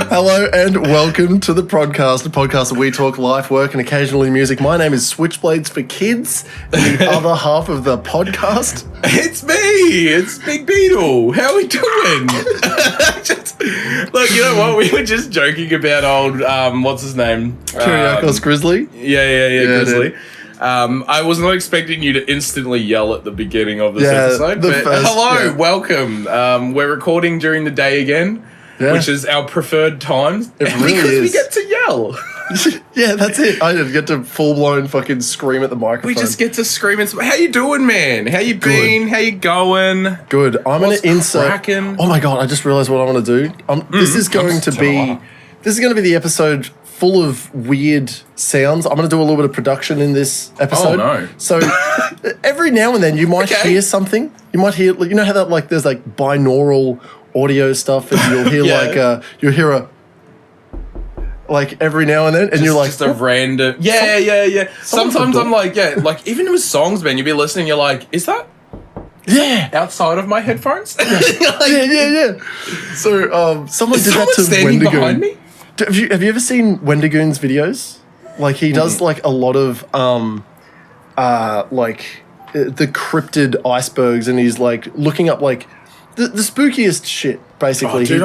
Hello and welcome to the Prod.Cast, a podcast where we talk life, work, and occasionally music. My name is SwitchBladesForKids, and the other half of the podcast. It's me. It's Big Beetle. How are we doing? Look, you know what? We were just joking about old, what's his name? Kyriakos Grizzly. Yeah, Grizzly. Dude. I was not expecting you to instantly yell at the beginning of this episode, but hello, welcome. We're recording during the day again, which is our preferred time. It really because is. we get to yell. Yeah, that's it. I didn't get to full-blown fucking scream at the microphone. We just get to scream and how you doing, man? How you been? How you going? Good. I'm going to insert... cracking? Oh my God, I just realized what I want to do. This is going to be the episode full of weird sounds. I'm going to do a little bit of production in this episode. Oh, no. So every now and then you might hear something. You might hear, you know how that like there's like binaural audio stuff and you'll hear you'll hear a like every now and then and you're like just a random sometimes I'm like like even with songs, man, you'll be listening, you're like, is that outside of my headphones? Yeah. So someone did that to standing Wendigoon behind me? Have you ever seen Wendigoon's videos? Like he does like a lot of like the cryptid icebergs, and he's like looking up like the spookiest shit basically. Oh, dude,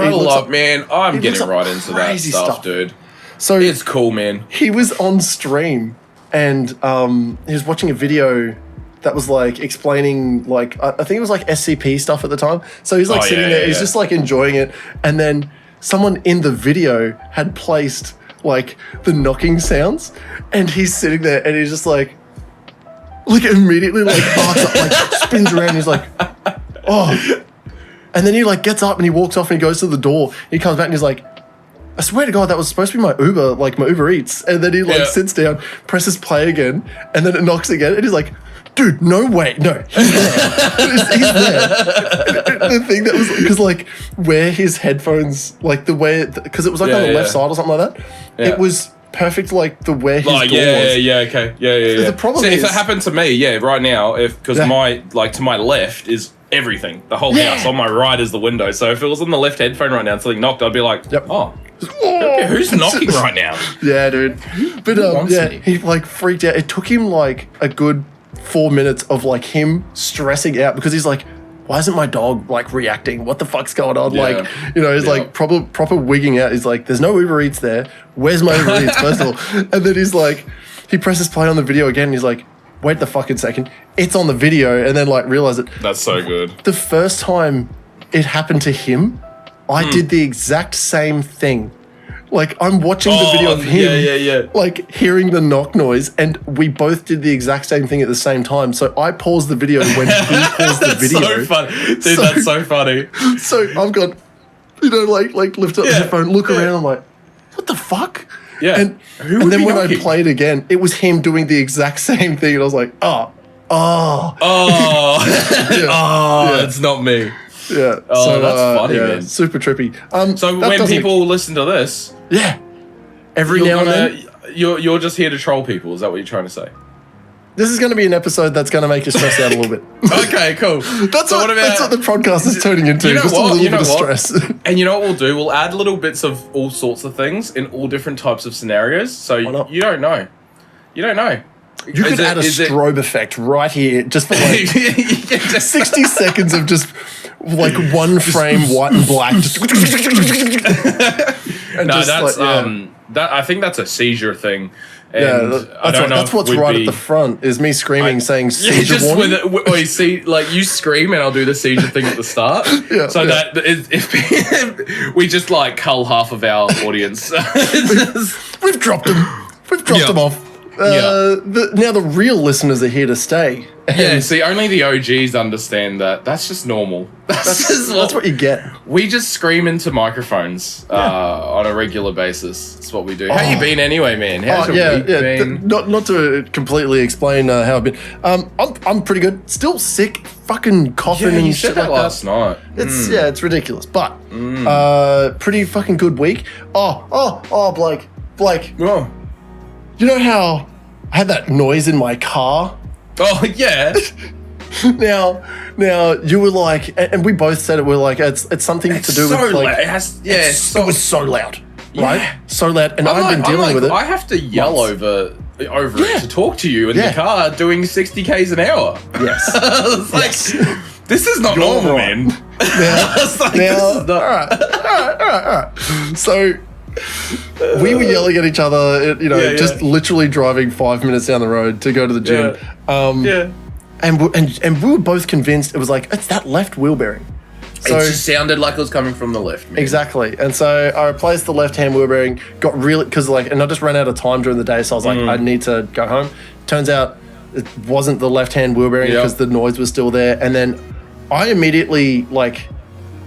I'm getting right into that stuff, dude. So it's cool, man. He was on stream and he was watching a video that was like explaining like I think it was like SCP stuff at the time. So he's like sitting there, he's just like enjoying it, and then someone in the video had placed like the knocking sounds, and he's sitting there and he's just like immediately like arcs up, like spins around and he's like, oh. And then he like gets up and he walks off and he goes to the door. He comes back and he's like, I swear to God, that was supposed to be my Uber Eats. And then he like sits down, presses play again, and then it knocks again. And he's like, dude, no way. No, he's there. He's there. The thing that was, because like where his headphones, like the way, because it was like on the left side or something like that, it was perfect like the where his door was. The problem is, if it happened to me, right now, because my, like to my left is everything, the whole house, on my right is the window. So if it was on the left headphone right now and something knocked, I'd be like, who's knocking right now? Yeah, dude. But he like freaked out. It took him like a good 4 minutes of like him stressing out because he's like, why isn't my dog like reacting? What the fuck's going on? Like, you know, he's like proper wigging out. He's like, there's no Uber Eats there. Where's my Uber Eats, first of all? And then he's like, he presses play on the video again and he's like, wait the fucking second. It's on the video, and then like realize it. That's so good. The first time it happened to him, I did the exact same thing. Like, I'm watching the video of him, like, hearing the knock noise, and we both did the exact same thing at the same time. So I paused the video when he paused the video. So funny. Dude, that's so funny. So I've got, you know, like lift up the headphone, look around, I'm like, what the fuck? Yeah. And then when I played again, it was him doing the exact same thing, and I was like, it's not me. Yeah. Oh, so, that's funny, man. Super trippy. So when people listen to this, every now and then, you're just here to troll people. Is that what you're trying to say? This is going to be an episode that's going to make you stress out a little bit. Okay, cool. That's what the podcast is turning into. You know just what? a little bit of stress. And you know what we'll do? We'll add little bits of all sorts of things in all different types of scenarios. So you don't know. You don't know. You could add a strobe effect right here, just for like 60 seconds of just like one frame, white and black. I think that's a seizure thing. And that's what's right at the front is me screaming, saying seizure warning. You scream and I'll do the seizure thing at the start. That if we just like cull half of our audience. We've dropped them. We've dropped them off. Now the real listeners are here to stay. See, only the OGs understand that. That's just normal. That's what you get. We just scream into microphones on a regular basis. That's what we do. How you been anyway, man? How's your week been? Not to completely explain how I've been. I'm pretty good. Still sick, fucking coughing and shit like that. Last night. It's ridiculous, but pretty fucking good week. Blake. Oh. You know how I had that noise in my car? Oh, yeah. Now you were like, and we both said it. We're like, it's something to do with like, it was so loud, right? So loud, and I've been dealing with it. I have to yell over it to talk to you in the car doing 60 k's an hour. Yes, it's like this is not normal, man. All right. So we were yelling at each other, just literally driving 5 minutes down the road to go to the gym. And we were both convinced it was like, it's that left wheel bearing. So, it just sounded like it was coming from the left, man. Exactly. And so I replaced the left-hand wheel bearing, got really, because and I just ran out of time during the day, so I was like, I need to go home. Turns out it wasn't the left-hand wheel bearing because the noise was still there. And then I immediately,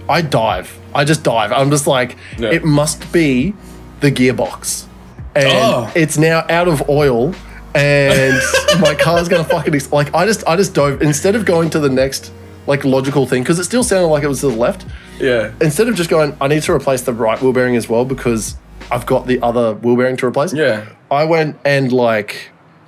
I dive. I just dive. I'm just like, it must be the gearbox. And it's now out of oil. And my car's gonna fucking I just dove instead of going to the next logical thing because it still sounded like it was to the left. Yeah. Instead of just going, I need to replace the right wheel bearing as well because I've got the other wheel bearing to replace. Yeah. I went and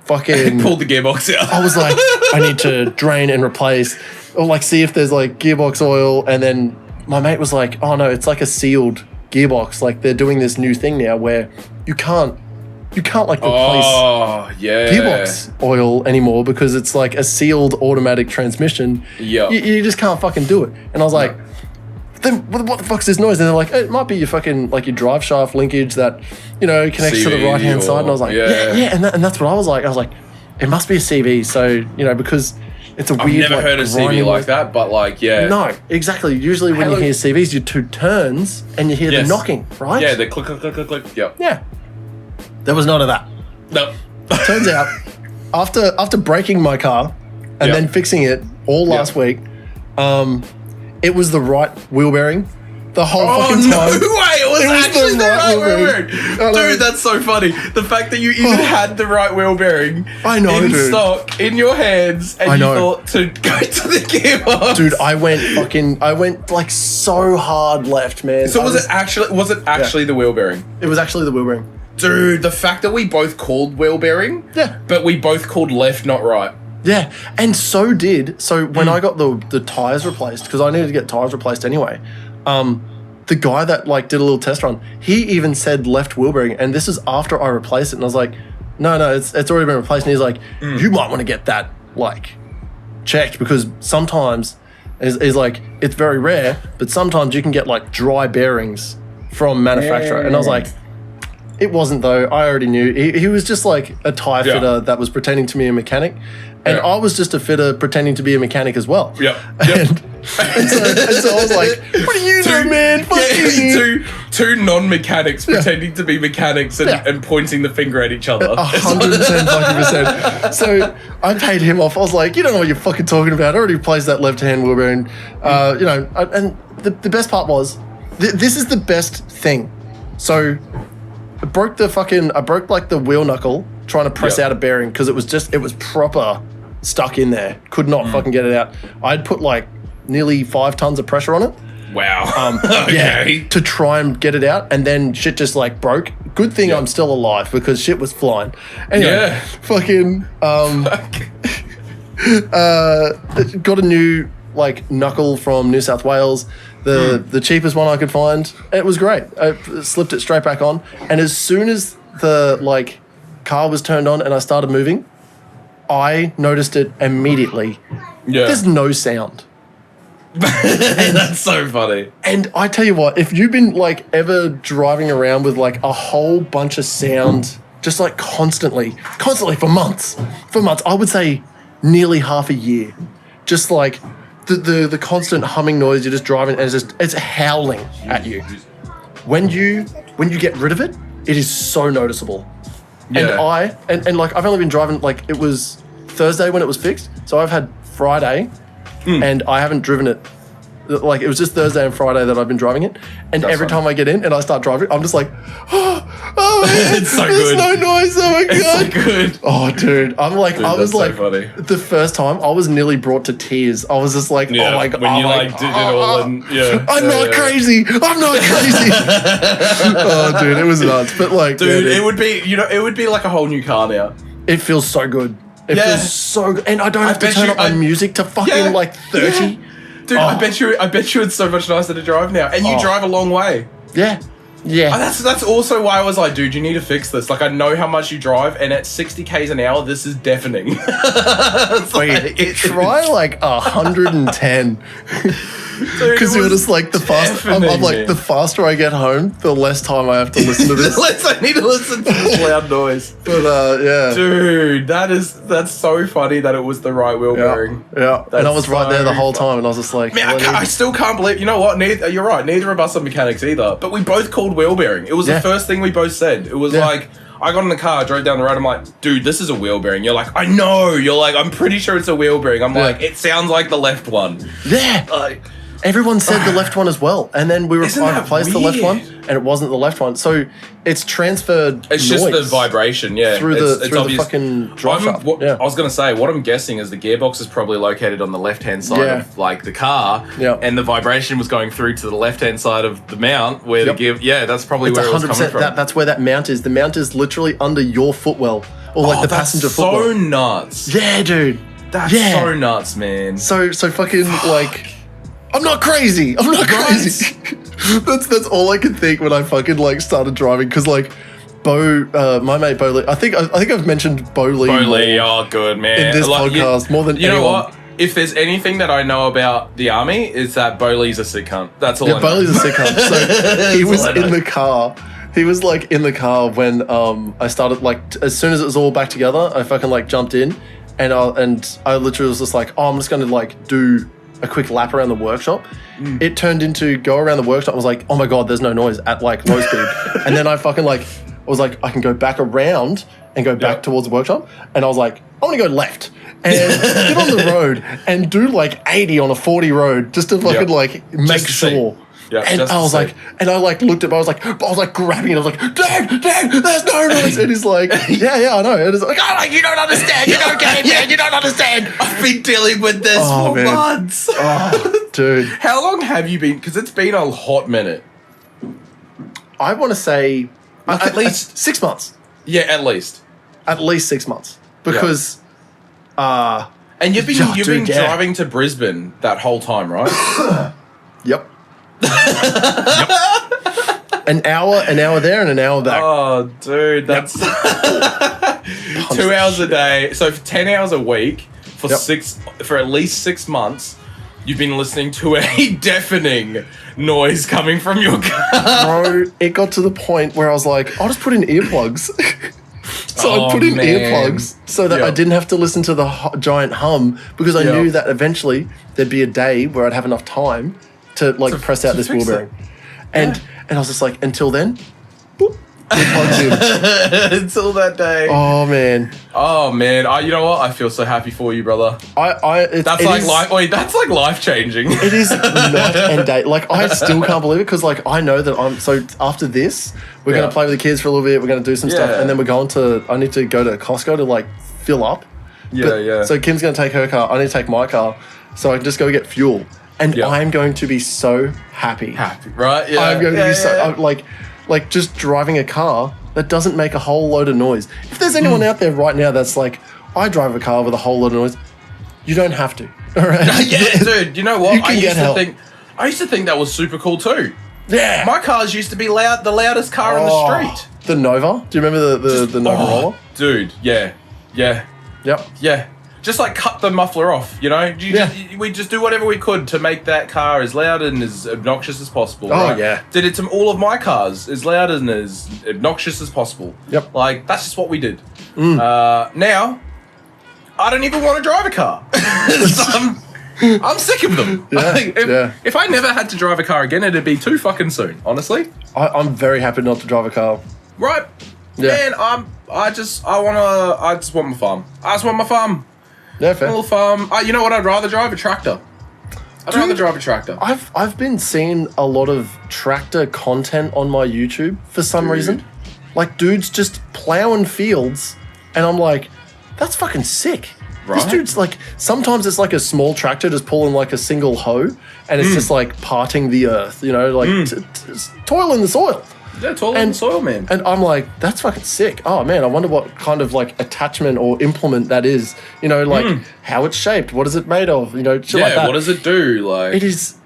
fucking pulled the gearbox out. I was like, I need to drain and replace or see if there's gearbox oil. And then my mate was like, oh no, it's like a sealed gearbox. They're doing this new thing now where you can't replace gearbox oil anymore because it's a sealed automatic transmission. Yeah. You just can't fucking do it. And I was like, then what the fuck's this noise? And they're like, it might be your fucking your drive shaft linkage that, connects to the right hand side. And I was like, yeah. And that's what I was like. I was like, it must be a CV. So, because it's a weird. I've never heard a CV like that, but No, exactly. Usually when you hear CVs, you do turns and you hear the knocking, right? Yeah, the click, click, click, click, click. Yep. Yeah. There was none of that. No. Turns out, after breaking my car and then fixing it all last week, it was the right wheel bearing the whole fucking time. No way! It was actually the right wheel bearing. Dude, that's so funny. The fact that you even had the right wheel bearing in stock in your hands and you thought to go to the gearbox. Dude, I went so hard left, man. So was it actually the wheel bearing? It was actually the wheel bearing. Dude, the fact that we both called wheel bearing, but we both called left, not right. Yeah, and so when I got the tires replaced, because I needed to get tires replaced anyway, the guy that did a little test run, he even said left wheel bearing, and this is after I replaced it, and I was like, no, it's already been replaced, and he's like, you might want to get that checked, because sometimes is it's very rare, but sometimes you can get dry bearings from manufacturer, and I was like, it wasn't though. I already knew. He was just a tire fitter that was pretending to be a mechanic. And I was just a fitter pretending to be a mechanic as well. Yep. And so I was like, what do you do, man? Fuck you. Two non-mechanics pretending to be mechanics and pointing the finger at each other. 110 fucking %. So I paid him off. I was like, you don't know what you're fucking talking about. I already replaced that left-hand wheel bearing. And the best part was, this is the best thing. So I broke the wheel knuckle trying to press out a bearing because it was proper stuck in there. Could not fucking get it out. I'd put nearly 5 tons of pressure on it. Wow. Okay. To try and get it out, and then shit just broke. Good thing I'm still alive because shit was flying. Anyway, fucking got a new knuckle from New South Wales. The cheapest one I could find. It was great. I slipped it straight back on, and as soon as the car was turned on and I started moving, I noticed it immediately. Yeah. There's no sound. That's so funny. And I tell you what, if you've been ever driving around with a whole bunch of sound, just constantly for months, I would say nearly half a year, just the constant humming noise, you're just driving and it's howling at you. When you get rid of it, it is so noticeable. Yeah. And I've only been driving it was Thursday when it was fixed, so I've had Friday and I haven't driven it. It was just Thursday and Friday that I've been driving it, and every time I get in and I start driving, I'm just like, oh man, it's so there's good. no noise. Oh my god, it's so good. Oh dude, I was so funny. The first time I was nearly brought to tears. I was just like, oh my god, when you did it all, and I'm not crazy. I'm not crazy. Oh dude, it was nuts. But dude, it would be it would be like a whole new car now. It feels so good. It feels so good. And I don't have to turn up my music to fucking like 30. Yeah. Dude, I bet you it's so much nicer to drive now. And you drive a long way. Yeah. Yeah. That's also why I was like, dude, you need to fix this. Like, I know how much you drive, and at 60 k's an hour, this is deafening. Try like 110. Because you're just like the faster. I'm like, the faster I get home, the less time I have to listen to this. The less I need to listen to this loud noise. But yeah, dude, that's so funny that it was the right wheel bearing. Yeah, and I was right there the whole time, and I was just like, man, I still can't believe. You know what? You're right. Neither of us are mechanics either. But we both called wheel bearing. It was the first thing we both said. It was like, I got in the car, drove down the road. I'm like, dude, this is a wheel bearing. You're like, I know. You're like, I'm pretty sure it's a wheel bearing. I'm like, it sounds like the left one. Yeah. Everyone said the left one as well, and then I replaced the left one, and it wasn't the left one. So it's transferred. It's just the vibration, through the fucking drive shaft. I was gonna say, what I'm guessing is the gearbox is probably located on the left-hand side of like the car, and the vibration was going through to the left-hand side of the mount where the gear. Yeah, that's probably where it was coming from. That's where that mount is. The mount is literally under your footwell, or like the passenger footwell. So nuts. Yeah, dude. That's so nuts, man. So fucking like. I'm not crazy. That's all I could think when I fucking like started driving, because like my mate Bo Lee, I think I've mentioned Bo Lee. Bo Lee, oh good man. In this podcast more than anyone. You know what? If there's anything that I know about the army, it's that Bo Lee's a sick cunt. That's all I know. Bo Lee's a sick cunt. So he was in the car. He was like in the car when I started, like as soon as it was all back together, I fucking like jumped in, and I literally was just like, I'm just gonna like do a quick lap around the workshop. It turned into go around the workshop. I was like, oh my God, there's no noise at like low speed. And then I fucking like, I was like, I can go back around and go back towards the workshop. And I was like, I want to go left and get on the road and do like 80 on a 40 road just to fucking like make sure. Yeah, and I was like, and I like looked at him, I was like grabbing it, I was like, Dad, there's no noise. And he's like, yeah, I know. And it's like, oh, you don't understand, you don't get it, man, you don't understand. I've been dealing with this for months. Oh, dude. How long have you been, because it's been a hot minute. I want to say at least 6 months. Yeah, at least. At least 6 months. Because, and you've been driving to Brisbane that whole time, right? Yep. An hour there and an hour back. Oh, dude, that's 2 hours a day. So for 10 hours a week for at least 6 months, you've been listening to a deafening noise coming from your car. Bro, it got to the point where I was like, I'll just put in earplugs. So I put in earplugs so that I didn't have to listen to the giant hum, because I knew that eventually there'd be a day where I'd have enough time to like press out this wheel bearing. And I was just like, until then, boop, earplugs in. Until that day. Oh man. You know what? I feel so happy for you, brother. That's like life changing. It is night and day. Like I still can't believe it, because like I know that so after this we're gonna play with the kids for a little bit. We're gonna do some stuff, and then I need to go to Costco to like fill up. So Kim's gonna take her car. I need to take my car, so I can just go get fuel. And I'm going to be so happy. Right? Yeah. I'm going to be so like just driving a car that doesn't make a whole load of noise. If there's anyone out there right now that's like, I drive a car with a whole load of noise, you don't have to. All right? Yeah, dude. You know what? You can get help. I used to think that was super cool too. Yeah. My cars used to be the loudest car in the street. The Nova. Do you remember the Nova roller? Dude. Yeah. Yep. Yeah. Just like cut the muffler off, you know? We just do whatever we could to make that car as loud and as obnoxious as possible. Oh, right? yeah. Did it to all of my cars as loud and as obnoxious as possible. Yep. Like, that's just what we did. Now, I don't even want to drive a car. I'm sick of them. If I never had to drive a car again, it'd be too fucking soon, honestly. I'm very happy not to drive a car. Right. Yeah. Man, I just want my farm. I just want my farm. Yeah, fair. A little farm. You know what? I'd rather drive a tractor. I've been seeing a lot of tractor content on my YouTube for some reason. Like dudes just plowing fields, and I'm like, that's fucking sick. Right? This dude's like, sometimes it's like a small tractor just pulling like a single hoe, and it's just like parting the earth, you know, like toiling the soil. Yeah, taller than soil, man. And I'm like, that's fucking sick. Oh man, I wonder what kind of like attachment or implement that is. You know, like how it's shaped. What is it made of? You know, shit like that. What does it do? Like it is.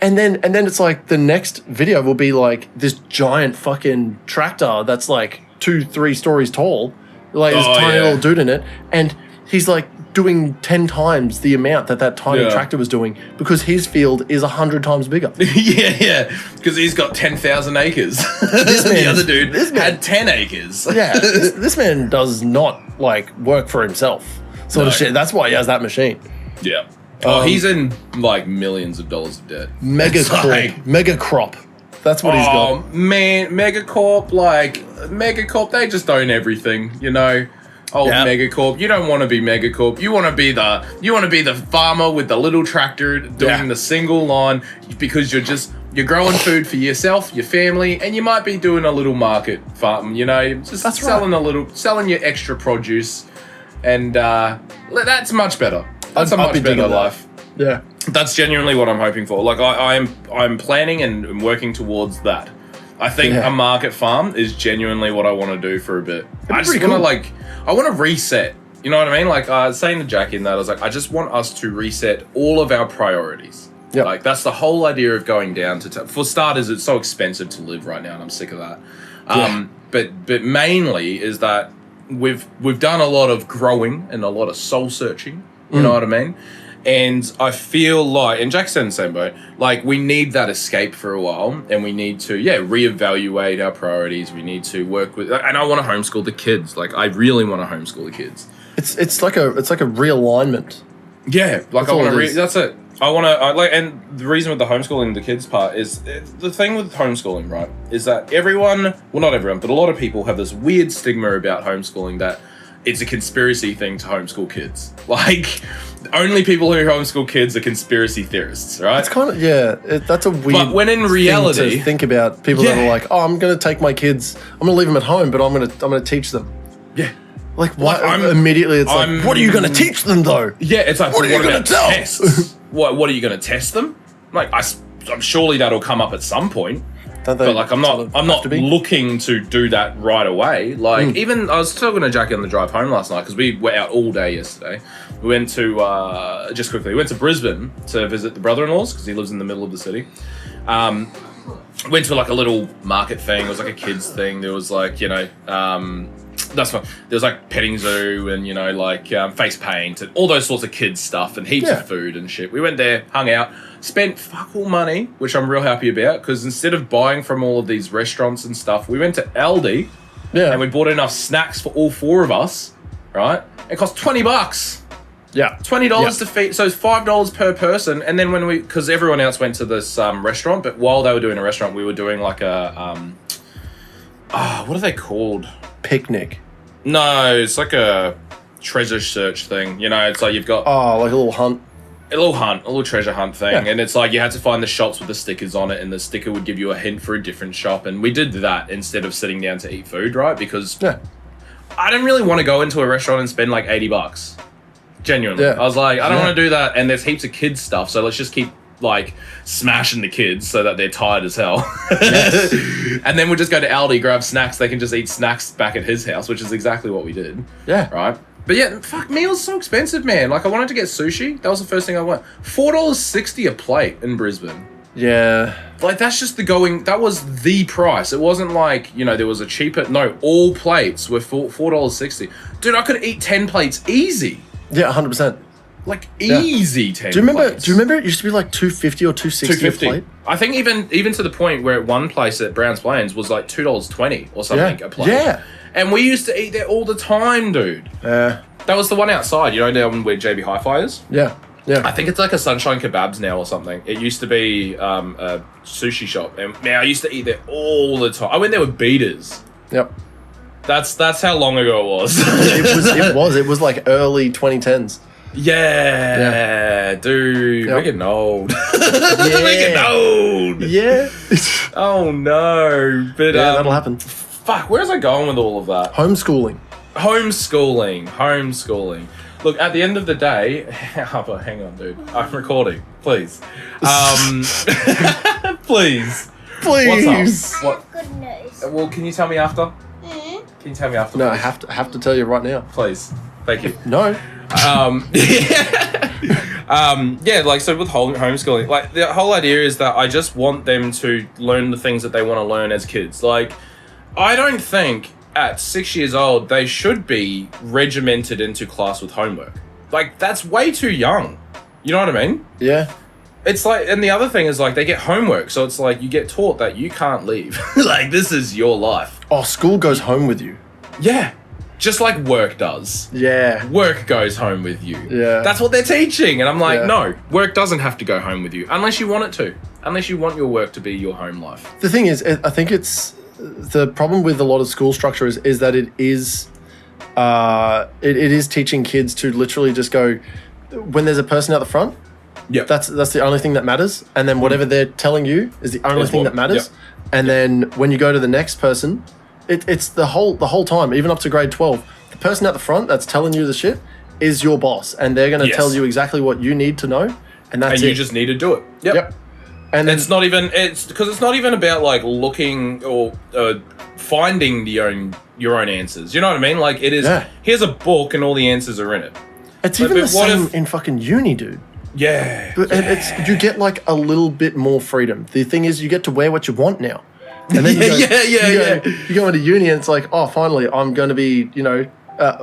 And then it's like the next video will be like this giant fucking tractor that's like 2-3 stories tall, like this tiny little dude in it, and he's like doing 10 times the amount that tiny tractor was doing because his field is 100 times bigger. Because he's got 10,000 acres. The other dude had 10 acres. This man does not like work for himself, sort of shit. That's why he has that machine. Yeah. He's in like millions of dollars of debt. Mega crop. That's what he's got. Oh man, Megacorp, they just own everything, you know. Megacorp. You don't want to be Megacorp. You want to be the farmer with the little tractor doing the single line because you're growing food for yourself, your family, and you might be doing a little market farm, you know, just selling your extra produce, and that's much better. That's a much better life. Yeah. That's genuinely what I'm hoping for. Like I'm planning and working towards that. I think a market farm is genuinely what I want to do for a bit. I just want to I want to reset. You know what I mean? Like I was saying to Jackie in that, I was like, I just want us to reset all of our priorities. Yeah. Like that's the whole idea of going down to for starters, it's so expensive to live right now, and I'm sick of that. But mainly is that we've done a lot of growing and a lot of soul searching. You know what I mean? And I feel like, and Jack said in the same boat, like we need that escape for a while, and we need to, reevaluate our priorities. We need to work with, and I want to homeschool the kids. Like I really want to homeschool the kids. It's like a realignment. Yeah, like I want to. That's it. And the reason with the homeschooling the kids part is the thing with homeschooling, right? Is that not everyone, but a lot of people have this weird stigma about homeschooling that it's a conspiracy thing to homeschool kids. Like, only people who homeschool kids are conspiracy theorists, right? It's kind of, that's a weird but when in reality, thing to think about people that are like, oh, I'm going to take my kids, I'm going to leave them at home, but I'm going to teach them. Yeah. Like, what? Immediately it's like, what are you going to teach them, though? Yeah, it's like, what are you going to tell? Tests? What are you going to test them? Like, I'm surely that'll come up at some point. But like I'm not looking to do that right away. Like even I was talking to Jackie on the drive home last night because we were out all day yesterday. We went to we went to Brisbane to visit the brother-in-laws because he lives in the middle of the city. Went to like a little market thing. It was like a kids thing. There was like that's fine. There was like petting zoo and face paint and all those sorts of kids stuff and heaps of food and shit. We went there, hung out. Spent fuck all money, which I'm real happy about, because instead of buying from all of these restaurants and stuff, we went to Aldi and we bought enough snacks for all 4 of us, right? It cost $20. Yeah. $20 to feed, so it's $5 per person. And then because everyone else went to this restaurant, but while they were doing a restaurant, we were doing like a, what are they called? Picnic. No, it's like a treasure search thing. You know, it's like you've got... Oh, like a little hunt. A little treasure hunt thing, and it's like you had to find the shops with the stickers on it, and the sticker would give you a hint for a different shop, and we did that instead of sitting down to eat food, right? Because I didn't really want to go into a restaurant and spend like $80. Genuinely. I was like, I don't want to do that, and there's heaps of kids stuff, so let's just keep like smashing the kids so that they're tired as hell. Yes. And then we'll just go to Aldi, grab snacks, they can just eat snacks back at his house, which is exactly what we did. Yeah. Right? But yeah, fuck, meals so expensive, man. Like, I wanted to get sushi. That was the first thing I went. $4.60 a plate in Brisbane. Yeah. Like, that's just that was the price. It wasn't like, there was a cheaper, no, all plates were $4.60. Dude, I could eat 10 plates easy. Yeah, 100%. Like, easy 10 Do you remember plates. It used to be like $2.50 or $2.60 a plate? I think even to the point where one place at Browns Plains was like $2.20 or something a plate. Yeah. And we used to eat there all the time, dude. Yeah. That was the one outside, down where JB Hi-Fi is? Yeah. Yeah. I think it's like a Sunshine Kebabs now or something. It used to be a sushi shop. And man, I used to eat there all the time. I went there with beaters. Yep. That's how long ago it was. It was like early 2010s. Yeah, dude, we're getting old. We're getting old. Yeah. Oh no, but that'll happen. Fuck, where was I going with all of that? Homeschooling. Look, at the end of the day, hang on, dude. I'm recording. Please, please. Please. What's up? What? Good news. Well, can you tell me after? Mm-hmm. Can you tell me after? No, please? I have to tell you right now. Please. Thank you. No. Yeah, like, so with homeschooling, like, the whole idea is that I just want them to learn the things that they want to learn as kids. Like, I don't think at 6 years old they should be regimented into class with homework. Like, that's way too young. You know what I mean? Yeah. It's like, and the other thing is, like, they get homework, so it's like you get taught that you can't leave. Like, this is your life. Oh, school goes home with you. Yeah. Just like work does. Yeah. Work goes home with you. Yeah. That's what they're teaching. And I'm like, Yeah. no, work doesn't have to go home with you unless you want it to. Unless you want your work to be your home life. The thing is, I think it's the problem with a lot of school structure is that it is teaching kids to literally just go, when there's a person out the front, yeah, that's the only thing that matters, and then whatever they're telling you is the only thing that matters. Yep. And then when you go to the next person, it's the whole time, even up to grade 12, the person at the front that's telling you the shit is your boss, and they're going to tell you exactly what you need to know, and that's and you just need to do it. Yep. And then, it's not even about like looking or finding your own answers. You know what I mean? Like, it is. Yeah. Here's a book and all the answers are in it. It's But- even but the what same if- in fucking uni, dude. Yeah. But it's you get like a little bit more freedom. The thing is, you get to wear what you want now. And then you go into uni, and it's like, oh, finally, I'm going to be,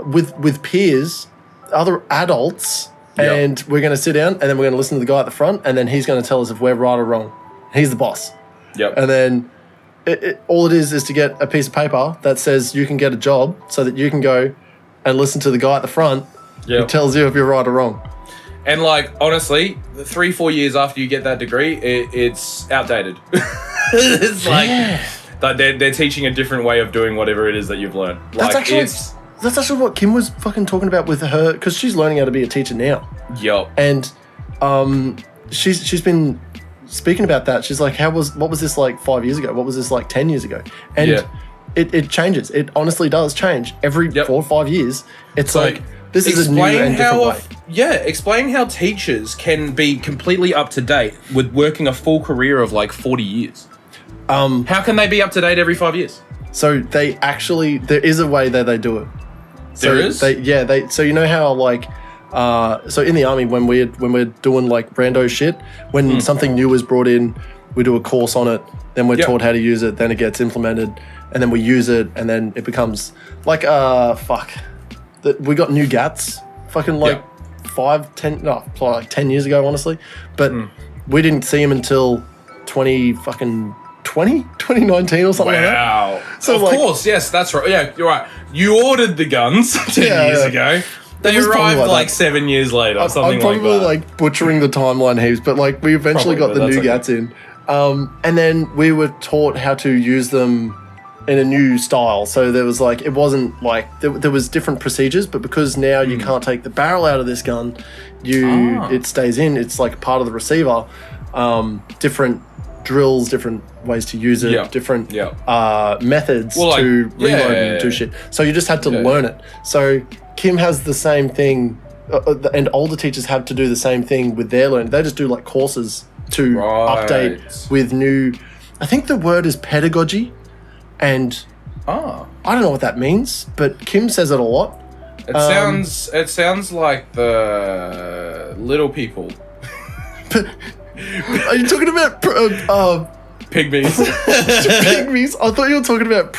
with peers, other adults, and we're going to sit down, and then we're going to listen to the guy at the front, and then he's going to tell us if we're right or wrong. He's the boss. Yep. And then all it is to get a piece of paper that says you can get a job, so that you can go and listen to the guy at the front who tells you if you're right or wrong. And, like, honestly, 3-4 years after you get that degree, it's outdated. It's like they're teaching a different way of doing whatever it is that you've learned. Like, that's actually what Kim was fucking talking about with her, because she's learning how to be a teacher now. Yup. And she's been speaking about that. She's like, what was this like 5 years ago? What was this like 10 years ago? And it changes. It honestly does change every 4 or 5 years. It's so, like, this is a new and different way. Yeah, explain how teachers can be completely up to date with working a full career of like 40 years. How can they be up to date every 5 years? So there is a way that they do it. So there is? So you know how like, so in the army when we're doing like rando shit, when something new is brought in, we do a course on it, then we're taught how to use it, then it gets implemented, and then we use it, and then it becomes like, we got new GATs, fucking like 10 years ago, honestly, but we didn't see them until 2019 or something like that. Wow. So of course, yes, that's right. Yeah, you're right. You ordered the guns 10 years ago. They arrived like 7 years later, something like that. I'm probably like butchering the timeline heaps, but like we eventually got the new GATs in. And then we were taught how to use them in a new style. So there was like, it wasn't like, there was different procedures, but because now you can't take the barrel out of this gun, it stays in, it's like part of the receiver. Different drills, different ways to use it, different methods to reload and do shit. So you just had to learn it. So Kim has the same thing, and older teachers have to do the same thing with their learning. They just do like courses to update with new, I think the word is pedagogy. And I don't know what that means, but Kim says it a lot. It sounds like the little people. Are you talking about pygmies? Pygmies? I thought you were talking about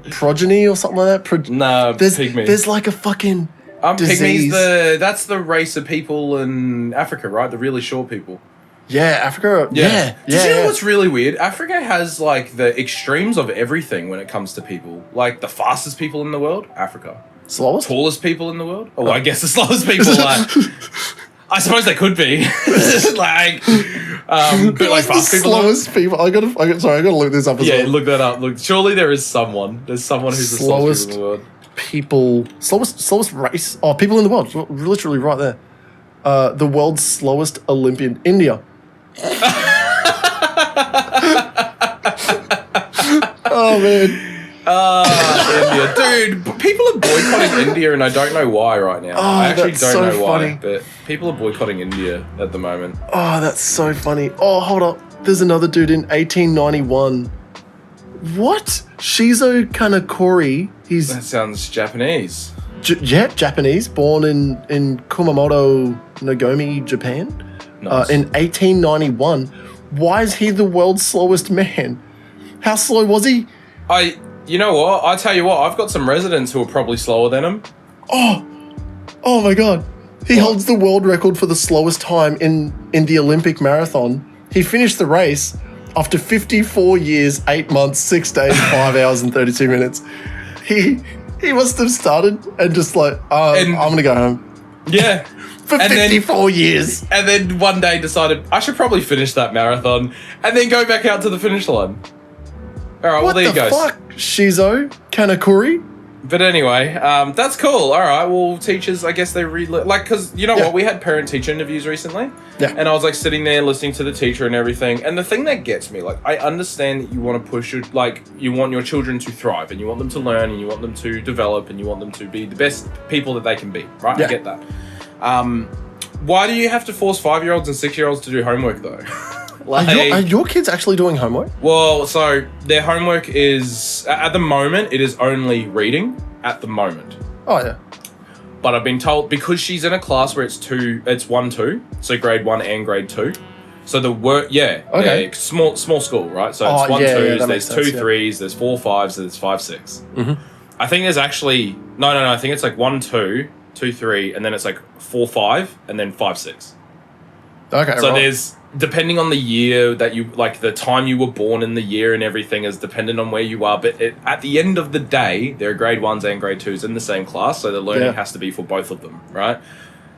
progeny or something like that. Pygmies. There's like a fucking disease. Pygmies. That's the race of people in Africa, right? The really short people. Yeah, Africa. Yeah. Did you know what's really weird? Africa has like the extremes of everything when it comes to people. Like the fastest people in the world, Africa. Slowest? Tallest people in the world? Oh, I guess the slowest people. I suppose they could be. Like, but like fast the people. Slowest people. I gotta look this up as well. Yeah, look that up. Look, surely there is someone. There's someone who's the slowest people in the world. Slowest race. Oh, people in the world. Literally right there. The world's slowest Olympian, India. Oh man. India. Dude, people are boycotting India and I don't know why right now. I actually don't know why, but people are boycotting India at the moment. Oh, that's so funny. Oh, hold up. there's another dude in 1891. What? Shizo Kanekori. That sounds Japanese. Japanese, born in Kumamoto, Nagomi, Japan, Nice. in 1891. Why is he the world's slowest man? How slow was he? You know what? I tell you what, I've got some residents who are probably slower than him. Oh my God. He holds the world record for the slowest time in the Olympic marathon. He finished the race after 54 years, 8 months, 6 days, 5 hours and 32 minutes. He must have started and just like, I'm going to go home. Yeah. For 54 years. And then one day decided, I should probably finish that marathon and then go back out to the finish line. All right, well, there you go. What the fuck, Shizo Kanekori? But anyway, that's cool. All right, well, teachers, I guess they because you know what, we had parent-teacher interviews recently, and I was like sitting there listening to the teacher and everything. And the thing that gets me, like, I understand that you want to push your, like, you want your children to thrive, and you want them to learn, and you want them to develop, and you want them to be the best people that they can be. Right? Yeah. I get that. Why do you have to force 5-year-olds and 6-year-olds to do homework though? Are your kids actually doing homework? Well, so their homework is, at the moment, it is only reading at the moment. Oh, yeah. But I've been told, because she's in a class where it's 1-2, so grade 1 and grade 2. So the work, okay. Small school, right? So it's 1-2s, there's 2-3s, there's 4-5s, there's 5-6. Mm-hmm. I think there's actually, no, I think it's like 1-2, 2-3, and then it's like 4-5, and then 5-6. Okay, so there's, depending on the year that you, like the time you were born in the year and everything is dependent on where you are. But at the end of the day, there are grade 1s and grade 2s in the same class. So the learning has to be for both of them, right?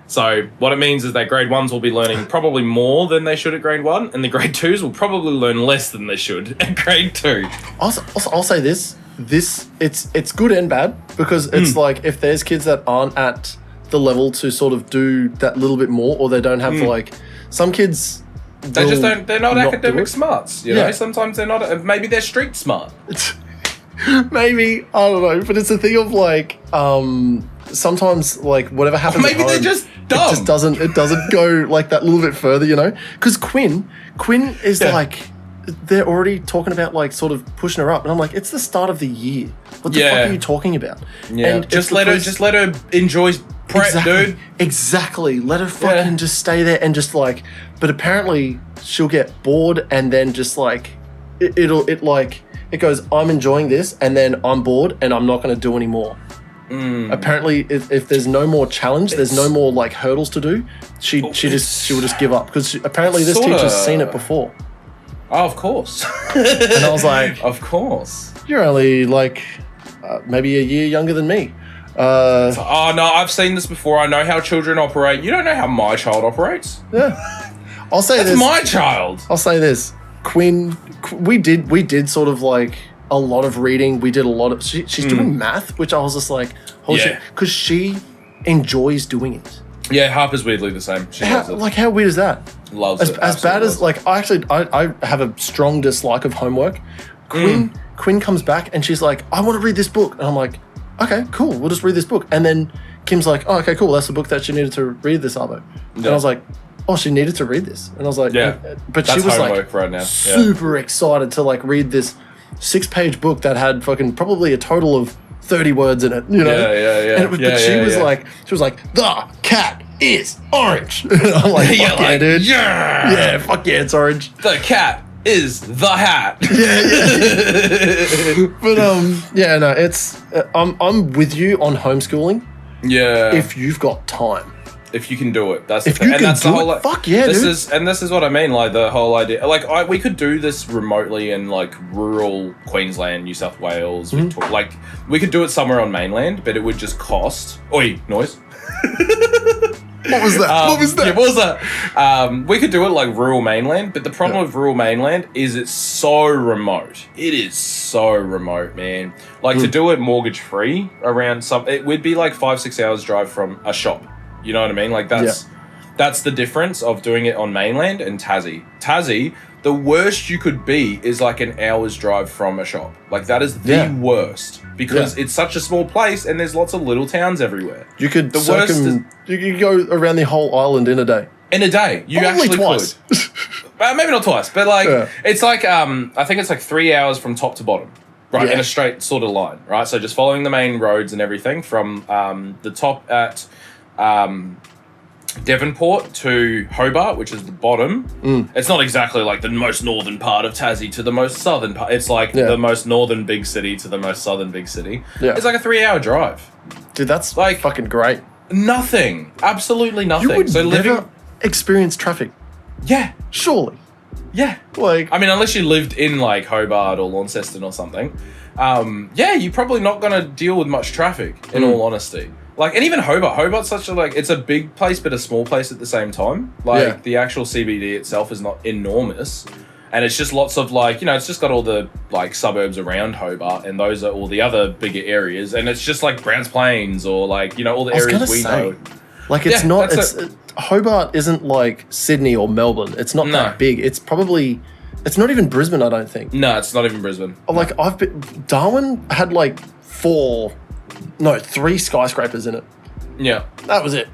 So what it means is that grade 1s will be learning probably more than they should at grade 1. And the grade 2s will probably learn less than they should at grade 2. I'll say this, it's good and bad because it's like if there's kids that aren't at the level to sort of do that little bit more, or they don't have like some kids... They just don't. They're not academic smarts. You know, sometimes they're not. Maybe they're street smart. Maybe I don't know, but it's a thing of like sometimes like whatever happens. Or maybe at home, they're just dumb. It doesn't go like that little bit further, you know? Because Quinn is like they're already talking about like sort of pushing her up, and I'm like, it's the start of the year. What the fuck are you talking about? Yeah, and just let her enjoy prep, dude. Exactly. Let her fucking just stay there and just like. But apparently she'll get bored and then just like it goes, I'm enjoying this and then I'm bored and I'm not going to do any more. Apparently if there's no more challenge, there's no more like hurdles to do, she will just give up because apparently this teacher's seen it before. Oh, of course. And I was like, of course. You're only like maybe a year younger than me. Oh no, I've seen this before. I know how children operate. You don't know how my child operates. Yeah. I'll say That's this. my child. I'll say this. Quinn, we did sort of like a lot of reading. We did a lot of. She's doing math, which I was just like, holy shit, because she enjoys doing it. Yeah, Harper's weirdly the same. She loves it. Like, how weird is that? Loves it. As bad as like, I have a strong dislike of homework. Quinn comes back and she's like, I want to read this book, and I'm like, okay, cool, we'll just read this book. And then Kim's like, oh, okay, cool, that's the book that she needed to read this, Arvo. And I was like, oh, she needed to read this. And I was like, but she was like right now. Super excited to like read this 6-page book that had fucking probably a total of 30 words in it, you know? Yeah. But she was like, the cat is orange. And I'm like, fuck yeah, dude. Yeah, fuck yeah, it's orange. The cat is the hat. But it's I'm with you on homeschooling. Yeah. If you've got time. If you can do it, that's if the thing. You can do it, fuck yeah, dude. This is what I mean. Like the whole idea, like we could do this remotely in like rural Queensland, New South Wales, Victoria. Like we could do it somewhere on mainland, but it would just cost. Oi, noise. What was that? What was that? We could do it like rural mainland, but the problem with rural mainland is it's so remote. It is so remote, man. Like to do it mortgage free around it would be like 5-6 hours drive from a shop. You know what I mean? Like that's the difference of doing it on mainland and Tassie. Tassie, the worst you could be is like an hour's drive from a shop. Like that is the worst because it's such a small place and there's lots of little towns everywhere. You could you could go around the whole island in a day. In a day, you probably actually twice. could. maybe not twice, but like it's like I think it's like 3 hours from top to bottom, right, in a straight sort of line, right? So just following the main roads and everything from the top at Devonport to Hobart, which is the bottom. It's not exactly like the most northern part of Tassie to the most southern part. It's like the most northern big city to the most southern big city. It's like a 3 hour drive. Dude, that's like fucking great. Nothing. Absolutely nothing. You would never experience traffic. Yeah. Surely. Yeah. Like, I mean, unless you lived in like Hobart or Launceston or something. You're probably not going to deal with much traffic, in all honesty. Like, and even Hobart's such a, like, it's a big place, but a small place at the same time. Like, the actual CBD itself is not enormous. And it's just lots of, like, you know, it's just got all the, like, suburbs around Hobart, and those are all the other bigger areas. And it's just, like, Browns Plains or, like, you know, all the areas we know. Like, it's not, Hobart isn't like Sydney or Melbourne. It's not that big. It's probably, it's not even Brisbane, I don't think. No, it's not even Brisbane. Like, Darwin had, like, 3 skyscrapers in it. Yeah. That was it.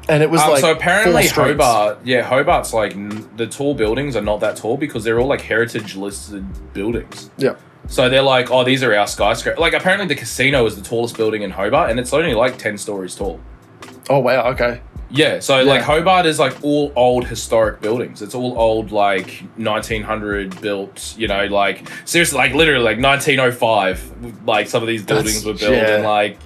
And it was like so apparently Hobart's like the tall buildings are not that tall because they're all like heritage listed buildings. Yeah. So they're like, oh, these are our skyscrapers. Like apparently the casino is the tallest building in Hobart and it's only like 10 stories tall. Oh wow, okay. Yeah, so like Hobart is like all old historic buildings. It's all old like 1900 built, you know, like seriously, like literally like 1905. Like some of these buildings were built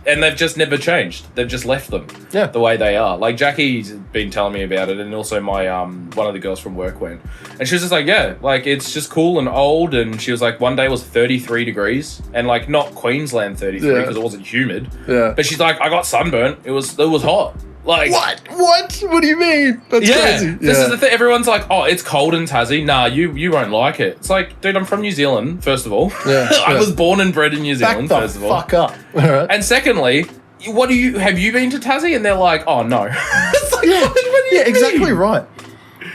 and they've just never changed. They've just left them the way they are. Like Jackie's been telling me about it, and also my one of the girls from work went, and she was just like, yeah, like it's just cool and old. And she was like, one day it was 33 degrees, and like not Queensland 33 because it wasn't humid. Yeah, but she's like, I got sunburnt. It was hot. Like what? What do you mean? That's crazy. This is the thing. Everyone's like, oh, it's cold in Tassie. Nah, you won't like it. It's like, dude, I'm from New Zealand, first of all. I was born and bred in New Zealand, first of all. Fuck up. All right. And secondly, have you been to Tassie? And they're like, oh no. It's like, what do you mean? Exactly right.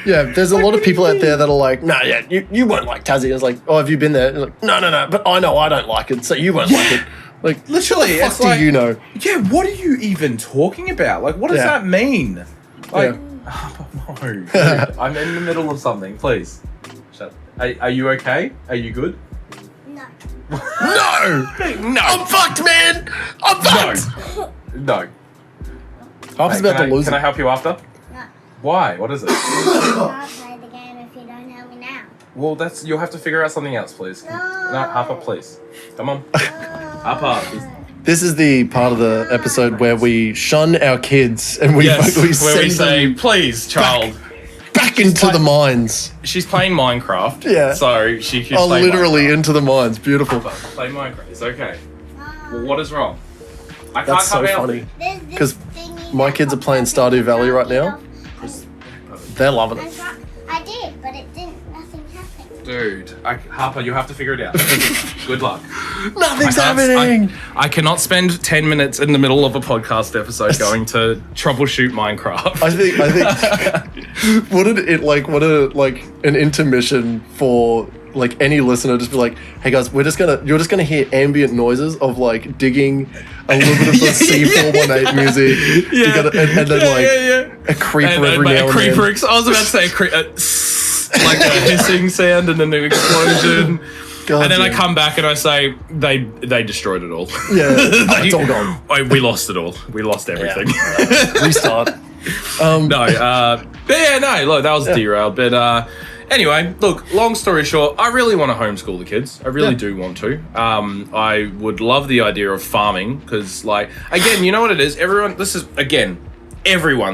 Yeah, there's a lot of people out there that are like, nah, you won't like Tassie. It's like, oh, have you been there? Like, no, but I know I don't like it, so you won't like it. Like, literally, what the fuck do you know? Yeah, what are you even talking about? Like, what does that mean? Like, no. I'm in the middle of something, please. Shut up. Are you okay? Are you good? No. No! I'm fucked, man! I'm fucked! No. I was about to lose Can I help you after? No. Why? What is it? I'll play the game if you don't help me now. Well, you'll have to figure out something else, please. No, Harper, please. Come on. Harper. This is the part of the episode where we shun our kids and we say, please, child. Back into the mines. She's playing Minecraft. Yeah. So she can play literally Minecraft. Into the mines. Beautiful. Play Minecraft. It's okay. Well, what is wrong? That's so funny. Because my kids are playing Stardew Valley right now. They're loving it. I did, but nothing happened. Dude, Harper, you have to figure it out. Good luck. Nothing's happening. I cannot spend 10 minutes in the middle of a podcast episode going to troubleshoot Minecraft. I think what an intermission for like any listener, just be like, hey guys, you're just gonna hear ambient noises of like digging, a little bit of the C418 music. Yeah. You gotta, and then a creeper every now and then. I was about to say like a hissing sound and then an explosion. God, and then I come back and I say they destroyed it all. Yeah, it's all gone. We lost it all. We lost everything. Yeah. Restart. Look, that was derailed. But anyway, look, long story short, I really want to homeschool the kids. I really do want to. I would love the idea of farming because, like, again, you know what it is? Everyone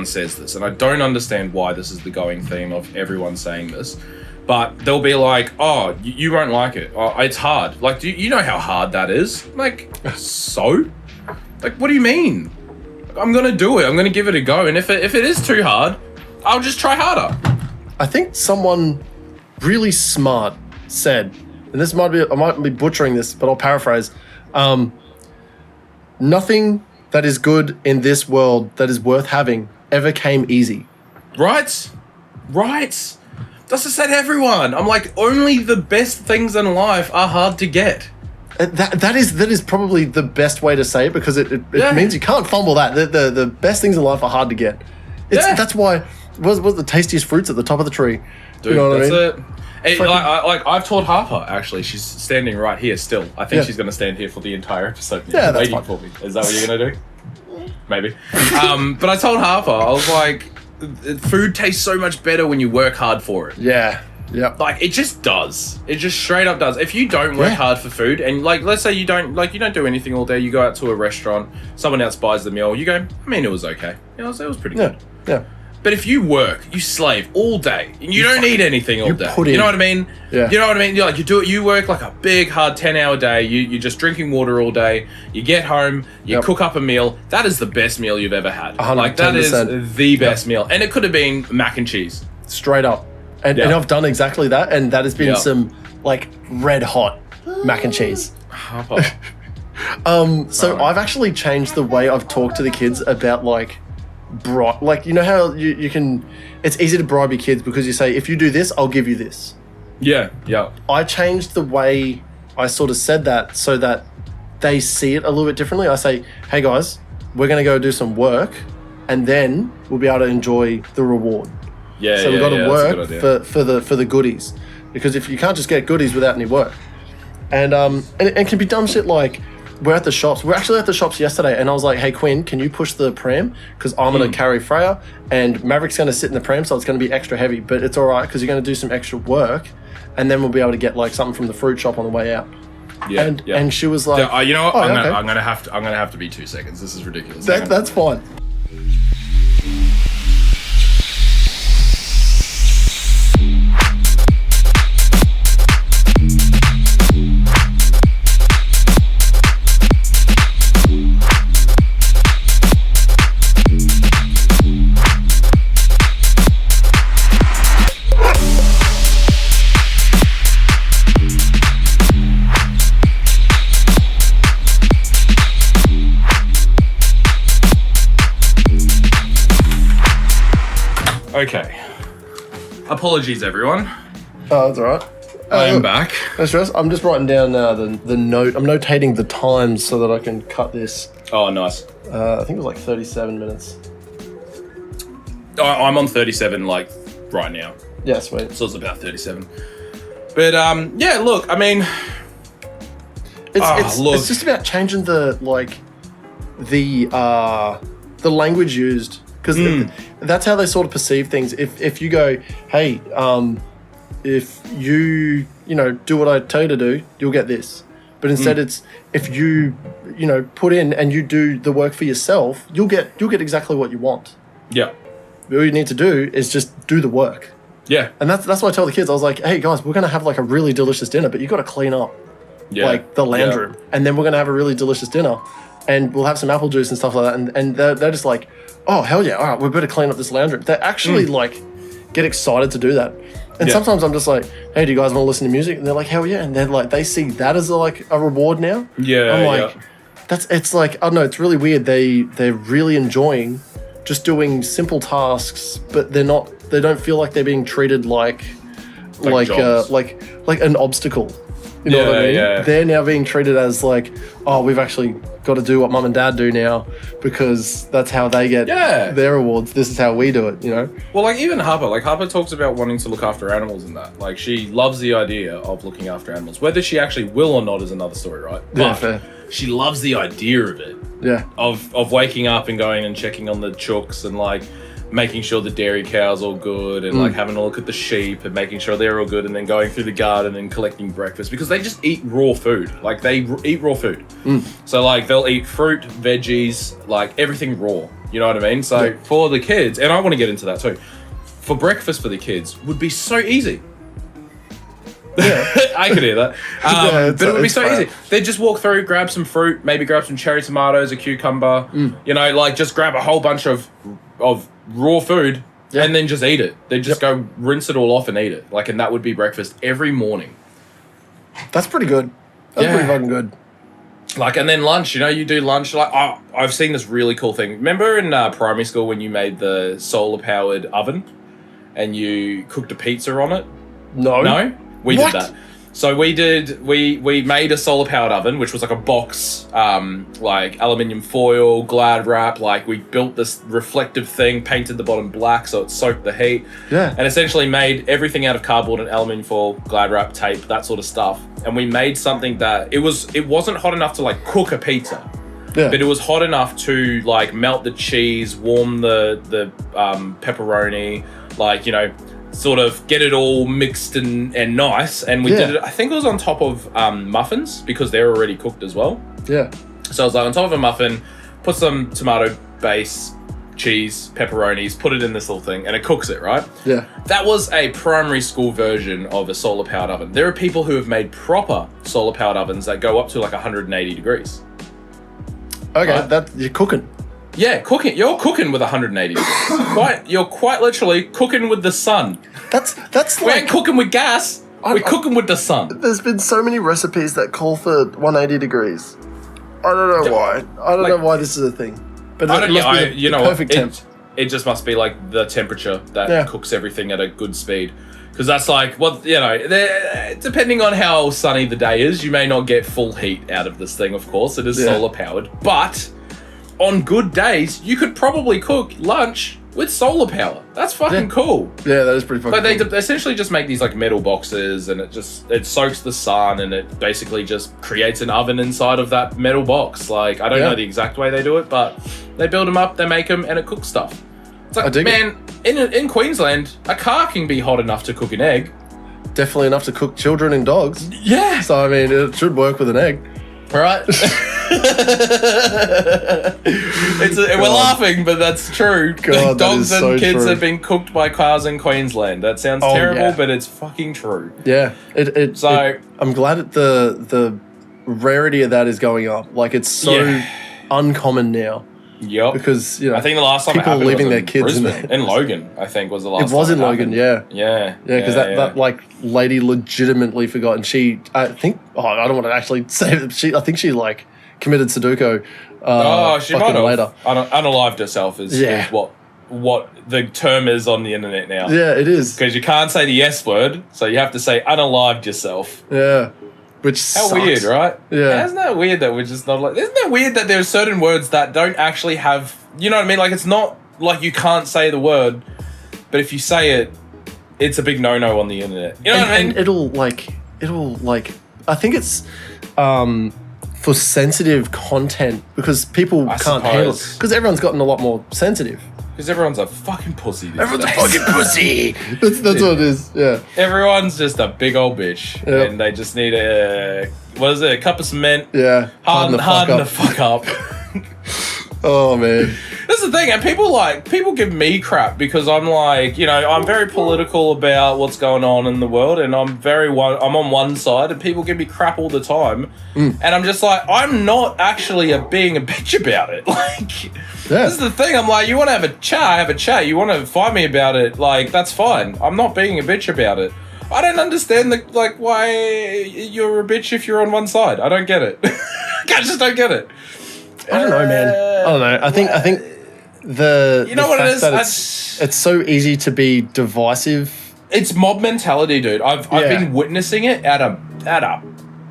says this, and I don't understand why this is the going theme of everyone saying this. But they'll be like, oh, you won't like it. Oh, it's hard. Like, do you know how hard that is? Like, so? Like, what do you mean? I'm going to do it. I'm going to give it a go. And if it is too hard, I'll just try harder. I think someone really smart said, and I might be butchering this, but I'll paraphrase. Nothing that is good in this world that is worth having ever came easy. Right. That's to say to everyone. I'm like, only the best things in life are hard to get. That is probably the best way to say it because it means you can't fumble that. The best things in life are hard to get. That's why. What's the tastiest fruits at the top of the tree? Dude, You know what that's I mean? it. Like I've taught Harper, actually. She's standing right here still. I think she's going to stand here for the entire episode. Yeah, that's waiting fine. for me. Is that what you're going to do? Maybe. But I told Harper, I was like, food tastes so much better when you work hard for it. Yeah. Yeah. Like, it just does. It just straight up does. If you don't work hard for food, and like, let's say you don't do anything all day, you go out to a restaurant, someone else buys the meal, you go, I mean, it was okay. It was pretty good. Yeah. But if you work, you slave all day, and you don't eat anything all day. You know what I mean? Yeah. You know what I mean? You're like, you work like a big, hard 10-hour day. You're just drinking water all day. You get home, you cook up a meal. That is the best meal you've ever had. 110%. Like, that is the best meal. And it could have been mac and cheese. Straight up. And I've done exactly that, and that has been some, like, red hot mac and cheese. So I've actually changed the way I've talked to the kids about, like, like, you know how you can, it's easy to bribe your kids because you say, if you do this, I'll give you this. Yeah. I changed the way I sort of said that so that they see it a little bit differently. I say, hey guys, we're going to go do some work and then we'll be able to enjoy the reward. So we've got to work for the goodies, because if you can't just get goodies without any work. And it can be dumb shit like, we're at the shops. We're actually at the shops yesterday, and I was like, hey, Quinn, can you push the pram? Because I'm going to carry Freya, and Maverick's going to sit in the pram, so it's going to be extra heavy. But it's all right, because you're going to do some extra work, and then we'll be able to get, like, something from the fruit shop on the way out. And she was like... you know what? I'm gonna have to be 2 seconds. This is ridiculous. That's fine. Okay. Apologies, everyone. Oh, that's all right. I'm back. No stress. I'm just writing down the note. I'm notating the times so that I can cut this. Oh, nice. I think it was like 37 minutes. I'm on 37, like, right now. Yeah, sweet. So it's about 37. But, yeah, look, I mean... It's just about changing the language used. Because that's how they sort of perceive things. If you go, hey, if you do what I tell you to do, you'll get this. But instead, it's if you put in and you do the work for yourself, you'll get exactly what you want. Yeah. All you need to do is just do the work. Yeah. And that's what I tell the kids. I was like, hey guys, we're gonna have like a really delicious dinner, but you got to clean up like the lounge room, and then we're gonna have a really delicious dinner, and we'll have some apple juice and stuff like that. And they're just like, oh, hell yeah, all right, we better clean up this lounge room. They actually, like, get excited to do that. And sometimes I'm just like, hey, do you guys want to listen to music? And they're like, hell yeah. And then, like, they see that as, a reward now. Yeah, I'm like, it's like, I don't know, it's really weird. They're really enjoying just doing simple tasks, but they don't feel like they're being treated like an obstacle. You know what I mean? Yeah. They're now being treated as like, oh, we've actually got to do what mum and dad do now because that's how they get their awards. This is how we do it, you know? Well, like even Harper talks about wanting to look after animals and that. Like she loves the idea of looking after animals. Whether she actually will or not is another story, right? Yeah, but fair. She loves the idea of it. Yeah. Of waking up and going and checking on the chooks and like making sure the dairy cow's all good and like having a look at the sheep and making sure they're all good and then going through the garden and collecting breakfast because they just eat raw food. Like they eat raw food. So like they'll eat fruit, veggies, like everything raw. You know what I mean? So for the kids, and I want to get into that too, for breakfast for the kids would be so easy. Yeah. I could hear that. But it would be so easy. They'd just walk through, grab some fruit, maybe grab some cherry tomatoes, a cucumber, you know, like just grab a whole bunch of raw food and then just eat it. They'd just go rinse it all off and eat it. Like, and that would be breakfast every morning. That's pretty good. That's pretty fucking good. Like, and then lunch, you know, you do lunch. Like, I've seen this really cool thing. Remember in primary school when you made the solar-powered oven and you cooked a pizza on it? No. No? We did that. So we made a solar powered oven, which was like a box, like aluminium foil, Glad wrap. Like we built this reflective thing, painted the bottom black so it soaked the heat. Yeah. And essentially made everything out of cardboard and aluminium foil, Glad wrap, tape, that sort of stuff. And we made something that it wasn't hot enough to like cook a pizza. Yeah. But it was hot enough to like melt the cheese, warm the pepperoni, like, you know, sort of get it all mixed and nice. And we did it, I think it was on top of muffins because they're already cooked as well. Yeah. So I was like on top of a muffin, put some tomato base, cheese, pepperonis, put it in this little thing and it cooks it, right? Yeah. That was a primary school version of a solar powered oven. There are people who have made proper solar powered ovens that go up to like 180 degrees. Okay, right? that you're cooking. Yeah, cooking. You're cooking with 180 degrees. You're quite literally cooking with the sun. That's we like... ain't cooking with gas. We're cooking with the sun. There's been so many recipes that call for 180 degrees. I don't know why. I don't know why this is a thing. But it must be the perfect temp. It just must be like the temperature that cooks everything at a good speed. Because that's like, well, you know, depending on how sunny the day is, you may not get full heat out of this thing, of course. It is solar powered. But on good days, you could probably cook lunch with solar power. That's fucking cool. Yeah, that is pretty fucking cool. But they essentially just make these like metal boxes and it soaks the sun and it basically just creates an oven inside of that metal box. Like, I don't know the exact way they do it, but they build them up, they make them, and it cooks stuff. It's like, man, in Queensland, a car can be hot enough to cook an egg. Definitely enough to cook children and dogs. Yeah. So, I mean, it should work with an egg. Right? We're laughing, but that's true. God, dogs and so kids true. have been cooked by cars in Queensland. That sounds terrible, but it's fucking true. Yeah. I'm glad that the rarity of that is going up. Like, it's so uncommon now. Yep. Because, you know, I think the last time people it happened leaving was their kids in Logan, I think, was the last time. It was in Logan, yeah. Yeah. Yeah, because that like lady legitimately forgot, and she, I think, I don't want to actually say that I think she like committed Sudoku. She might have later. Unalived herself is what the term is on the internet now. Yeah, it is. Because you can't say the S word, so you have to say unalived yourself. Yeah. Which sucks. How weird, right? Yeah. Isn't that weird that we're just not like... Isn't that weird that there are certain words that don't actually have... You know what I mean? Like, it's not like you can't say the word, but if you say it, it's a big no-no on the internet. You know what I mean? And it'll like... I think it's for sensitive content because people can't handle it. Because everyone's gotten a lot more sensitive. Because everyone's a fucking pussy. Everyone's a fucking pussy. That's what it is. Yeah. Everyone's just a big old bitch, and they just need a cup of cement. Yeah. Harden the fuck up. Oh man. That's the thing, and people give me crap because I'm like, you know, I'm very political about what's going on in the world, and I'm on one side, and people give me crap all the time, and I'm just like, I'm not actually being a bitch about it. Like, this is the thing. I'm like, you want to have a chat. You want to fight me about it, like, that's fine. I'm not being a bitch about it. I don't understand why you're a bitch if you're on one side. I don't get it. I just don't get it. I don't know, man. I don't know. I think the what fact it is? that it's so easy to be divisive. It's mob mentality, dude. I've been witnessing it at a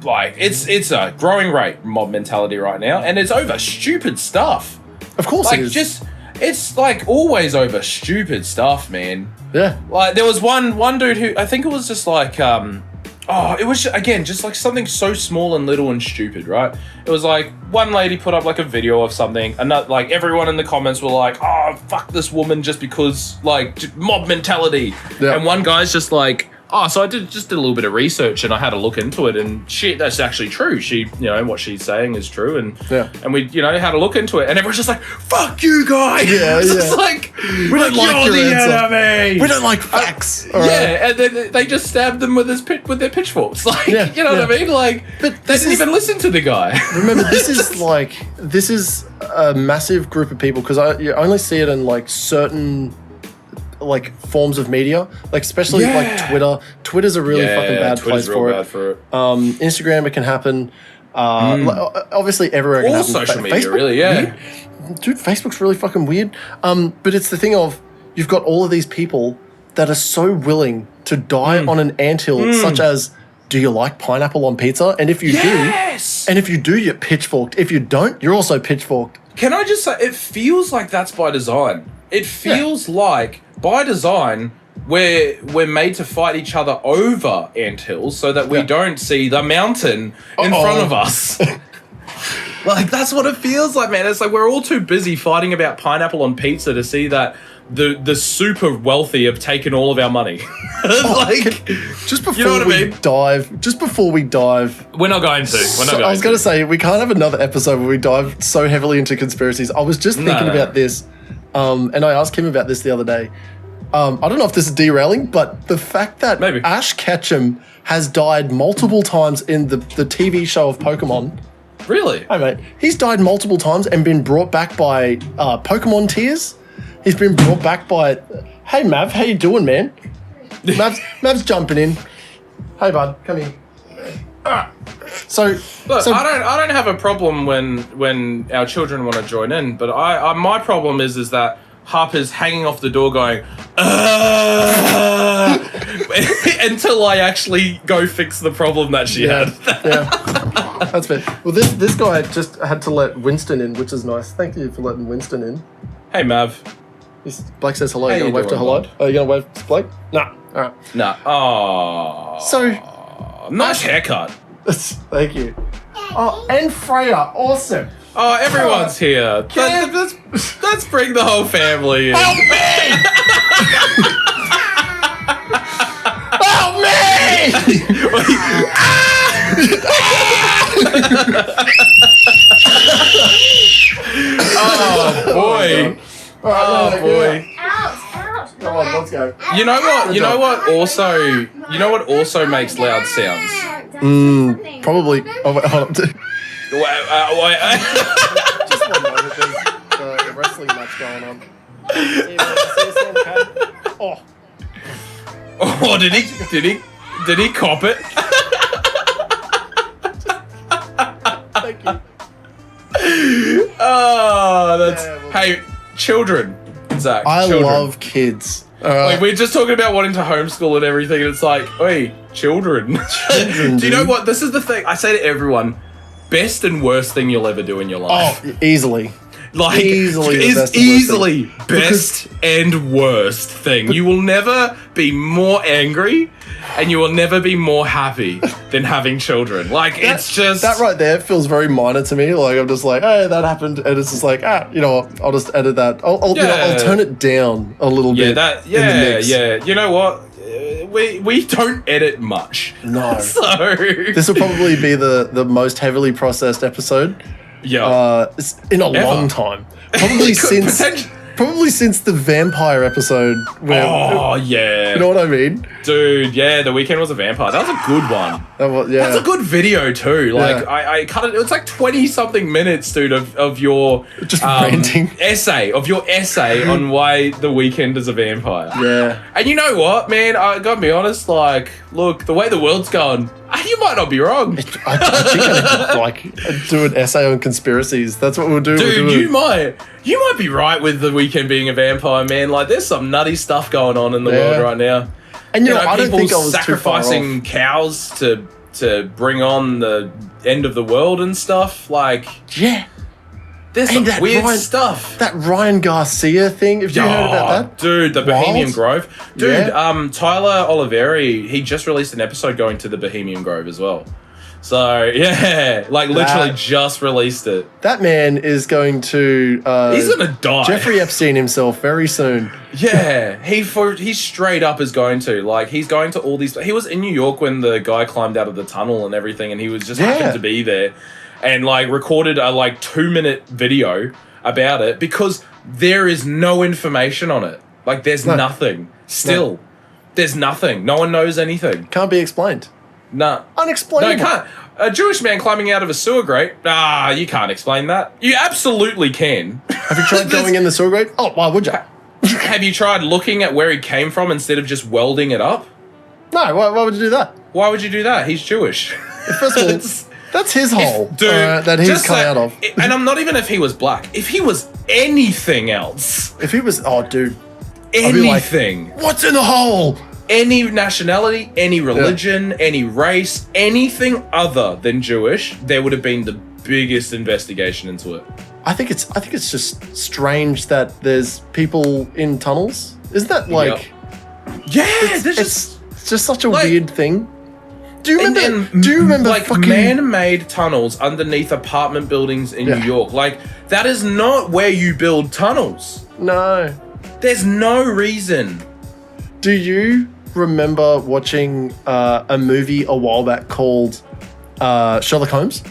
like it's a growing rate, mob mentality right now, and it's over stupid stuff. Of course, like it is. It's like always over stupid stuff, man. Yeah. Like there was one dude who I think it was just like it was again just like something so small and little and stupid, right? It was like one lady put up like a video of something, and like everyone in the comments were like, "Oh, fuck this woman," just because like mob mentality. Yeah. And one guy's just like, so I did a little bit of research and I had a look into it, and shit, that's actually true. She, you know, what she's saying is true, and we, you know, had a look into it, and everyone's just like, "Fuck you guys!" Yeah, it's like, we don't like your answer. Enemy. We don't like facts. And then they just stabbed them with their pitchforks. Like, you know what I mean? Like, but they didn't even listen to the guy. Remember, this is a massive group of people because you only see it in like certain like forms of media, like especially like Twitter. Twitter's a really fucking bad place for it. Instagram, it can happen. Obviously, everywhere it can happen. All social media, Facebook, really, dude, Facebook's really fucking weird. But it's the thing of you've got all of these people that are so willing to die on an anthill, such as do you like pineapple on pizza? And if you do, you're pitchforked. If you don't, you're also pitchforked. Can I just say, it feels like that's by design. It feels like, by design, we're made to fight each other over anthills so that we don't see the mountain in front of us. Like, that's what it feels like, man. It's like we're all too busy fighting about pineapple on pizza to see that the super wealthy have taken all of our money. Just before we dive, we're not going to. I was going to say, we can't have another episode where we dive so heavily into conspiracies. I was just thinking about this, and I asked him about this the other day. I don't know if this is derailing, but the fact that Ash Ketchum has died multiple times in the TV show of Pokemon. Really? Hey, mate. He's died multiple times and been brought back by Pokemon tears. He's been brought back by... Hey, Mav, how you doing, man? Mav's jumping in. Hey, bud, come here. So, look, I don't have a problem when our children want to join in, but my problem is that Harper's hanging off the door going, until I actually go fix the problem that she had. That's fair. Well, this guy just had to let Winston in, which is nice. Thank you for letting Winston in. Hey, Mav. Blake says hello. You going to wave to hello? Are you going to wave to Blake? Nah. All right. Nah. Oh. So. Nice haircut. Thank you. Oh, and Freya. Awesome. Oh, everyone's here. Let's bring the whole family in. Help me! Help me! Oh, boy. Oh, boy. Ouch. Come on, let's go. You know what also makes loud sounds? Probably. Oh, wait, hold on. Wait. Just one moment. There's a wrestling match going on. Oh, did he cop it? Thank you. Oh, that's... Hey, children, Zach. I love kids. Wait, we're just talking about wanting to homeschool and everything, and it's like, wait, children. Do you know what? This is the thing. I say to everyone, best and worst thing you'll ever do in your life. Oh, easily. Like, easily best and worst thing. You will never be more angry and you will never be more happy than having children. Like, it's just... That right there feels very minor to me. Like, I'm just like, hey, that happened. And it's just like, you know what? I'll just edit that. I'll turn it down a little bit. Yeah. You know what? We don't edit much. No. So... This will probably be the most heavily processed episode. Yeah. In a long time. Probably since the vampire episode. Where, yeah. You know what I mean? Dude, yeah, The Weeknd was a vampire. That was a good one. That's a good video too. Like, I cut it. It was like 20-something minutes, dude, of your just ranting essay on why The Weeknd is a vampire. Yeah. And you know what, man? I gotta be honest. Like, look, the way the world's gone, you might not be wrong. I think I need to do an essay on conspiracies. That's what we'll do. Dude, you might be right with The Weeknd being a vampire, man. Like, there's some nutty stuff going on in the world right now. And you know, I don't think I was sacrificing cows to bring on the end of the world and stuff. Like, there's some weird stuff. That Ryan Garcia thing. Have you heard about that? Dude, the Bohemian Grove. Dude, Tyler Oliveri, he just released an episode going to the Bohemian Grove as well. So, literally just released it. That man is going to... he's going to die. Jeffrey Epstein himself very soon. Yeah, he straight up is going to. Like, he's going to all these... He was in New York when the guy climbed out of the tunnel and everything, and he was just happened to be there. And, like, recorded a, 2-minute video about it because there is no information on it. Like, there's nothing. Still. There's nothing. No one knows anything. Can't be explained. Nah. Unexplainable. No, you can't. A Jewish man climbing out of a sewer grate? You can't explain that. You absolutely can. Have you tried going in the sewer grate? Oh, why would you? Have you tried looking at where he came from instead of just welding it up? No, why would you do that? Why would you do that? He's Jewish. First of all, that's his hole that he's come out of. And I'm not even if he was black. If he was anything else. If he was, dude. Anything. Like, what's in the hole? any nationality, any religion, any race, anything other than Jewish, there would have been the biggest investigation into it. I think it's just strange that there's people in tunnels. Isn't that like? Yeah, it's just such a weird thing. Do you remember like fucking man-made tunnels underneath apartment buildings in New York? Like that is not where you build tunnels. No. There's no reason. Do you remember watching a movie a while back called Sherlock Holmes?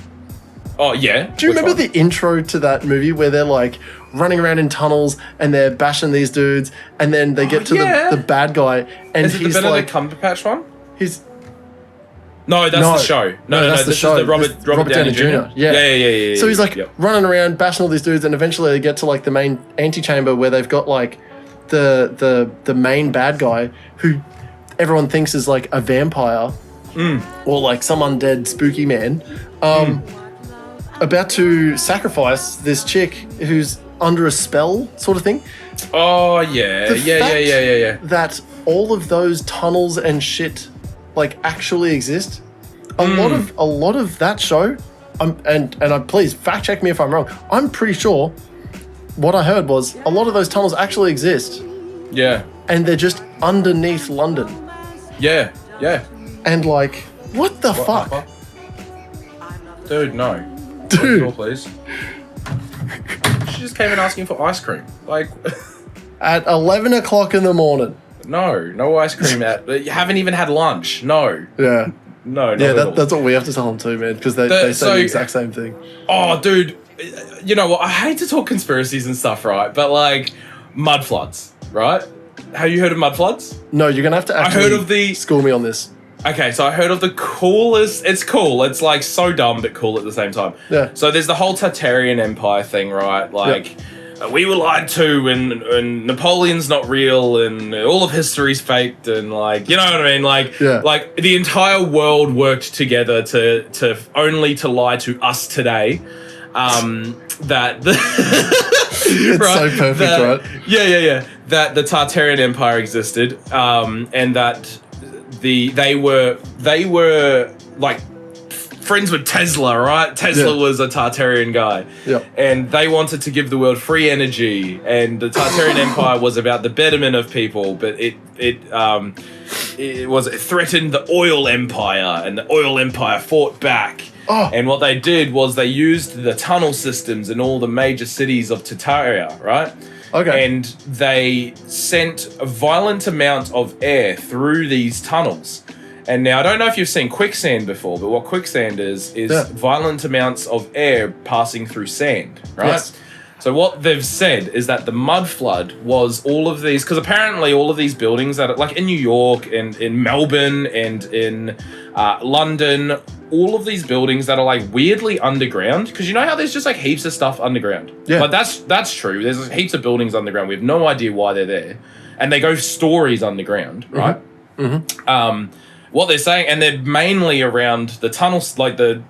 Oh, yeah. Do you remember the intro to that movie where they're like running around in tunnels and they're bashing these dudes and then they get to the bad guy and is it he's the like... Cumberbatch one? No, that's the show. No, that's the this show. is the Robert Downey Jr. Yeah. So he's like running around, bashing all these dudes, and eventually they get to like the main antechamber where they've got like the main bad guy who everyone thinks is like a vampire or like some undead spooky man, about to sacrifice this chick who's under a spell, sort of thing. Oh yeah, yeah. That all of those tunnels and shit like actually exist. A lot of that show, and please fact check me if I'm wrong. I'm pretty sure what I heard was a lot of those tunnels actually exist. Yeah. And they're just underneath London. Yeah. And like, what the fuck? Dude, no. Dude. Door, please. She just came in asking for ice cream. Like at 11 o'clock in the morning. No ice cream you haven't even had lunch. No. Yeah. No. Yeah, that's what we have to tell them too, man, because they say the exact same thing. Oh, dude. You know what? I hate to talk conspiracies and stuff, right? But like mud floods, right? Have you heard of mud floods? No, you're gonna have to actually school me on this. Okay, so I heard of the coolest... It's cool. It's like so dumb but cool at the same time. Yeah. So there's the whole Tartarian Empire thing, right? Like, we were lied to and Napoleon's not real and all of history's faked and like, you know what I mean? Like, like the entire world worked together to only to lie to us today. That... It's right? So perfect, right? Yeah. That the Tartarian Empire existed, and that they were like friends with Tesla, right? Tesla was a Tartarian guy, and they wanted to give the world free energy. And the Tartarian Empire was about the betterment of people, but it threatened the oil empire, and the oil empire fought back. Oh. And what they did was they used the tunnel systems in all the major cities of Tartaria, right? Okay. And they sent a violent amount of air through these tunnels. And now, I don't know if you've seen quicksand before, but what quicksand is violent amounts of air passing through sand, right? Yes. So what they've said is that the mud flood was all of these, because apparently all of these buildings that are, like in New York and in Melbourne and in London, all of these buildings that are like weirdly underground, because you know how there's just like heaps of stuff underground. Yeah. But that's true. There's heaps of buildings underground. We have no idea why they're there. And they go stories underground, right? Mm-hmm. What they're saying, and they're mainly around the tunnels, like the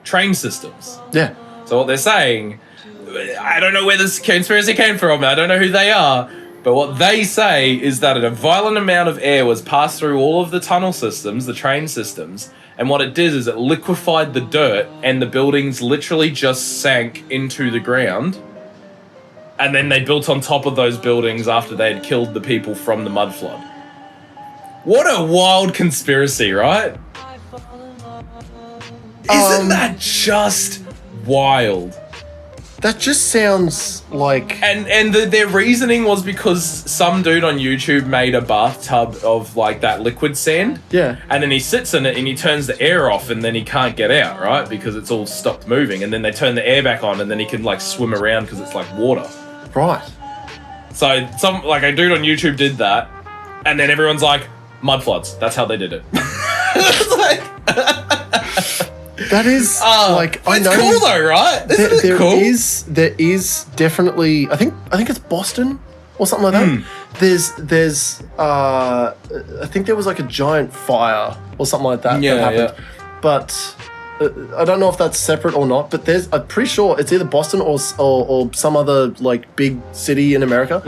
train systems. Yeah. So what they're saying, I don't know where this conspiracy came from. I don't know who they are. But what they say is that a violent amount of air was passed through all of the tunnel systems, the train systems. And what it did is it liquefied the dirt and the buildings literally just sank into the ground. And then they built on top of those buildings after they had killed the people from the mud flood. What a wild conspiracy, right? Isn't that just wild? That just sounds like... And their reasoning was because some dude on YouTube made a bathtub of like that liquid sand. Yeah. And then he sits in it and he turns the air off and then he can't get out, right? Because it's all stopped moving. And then they turn the air back on and then he can like swim around because it's like water. Right. So a dude on YouTube did that. And then everyone's like, mud floods. That's how they did it. It's like... That is like I know. It's cool though, right? Isn't it cool? There is definitely. I think it's Boston or something like that. There's I think there was like a giant fire or something like that that happened. Yeah. But I don't know if that's separate or not. But I'm pretty sure it's either Boston or some other like big city in America.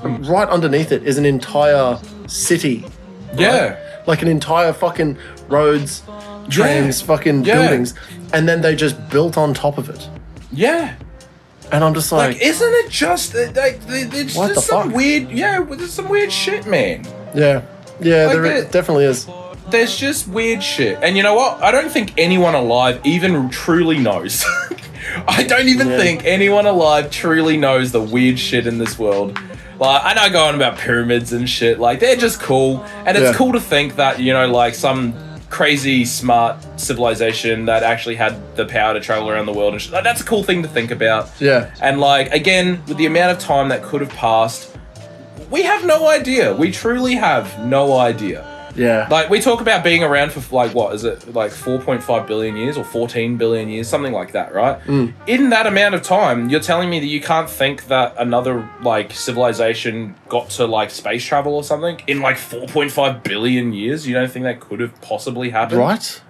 Right underneath it is an entire city Right? Yeah. Like an entire fucking roads, trains, fucking buildings, and then they just built on top of it. Yeah. And I'm just like isn't it just like there's what just the some fuck? weird there's some weird shit, man. Yeah, there definitely is. There's just weird shit. And you know what? I don't think anyone alive even truly knows. I don't even think anyone alive truly knows the weird shit in this world. Like, I know going about pyramids and shit, like, they're just cool. And it's cool to think that, you know, like, some crazy, smart civilization that actually had the power to travel around the world and shit. Like, that's a cool thing to think about. Yeah. And, like, again, with the amount of time that could have passed, we have no idea. We truly have no idea. Yeah. Like, we talk about being around for, like, what is it? Like 4.5 billion years or 14 billion years, something like that, right? Mm. In that amount of time, you're telling me that you can't think that another, like, civilization got to, like, space travel or something? In, like, 4.5 billion years? You don't think that could have possibly happened? Right.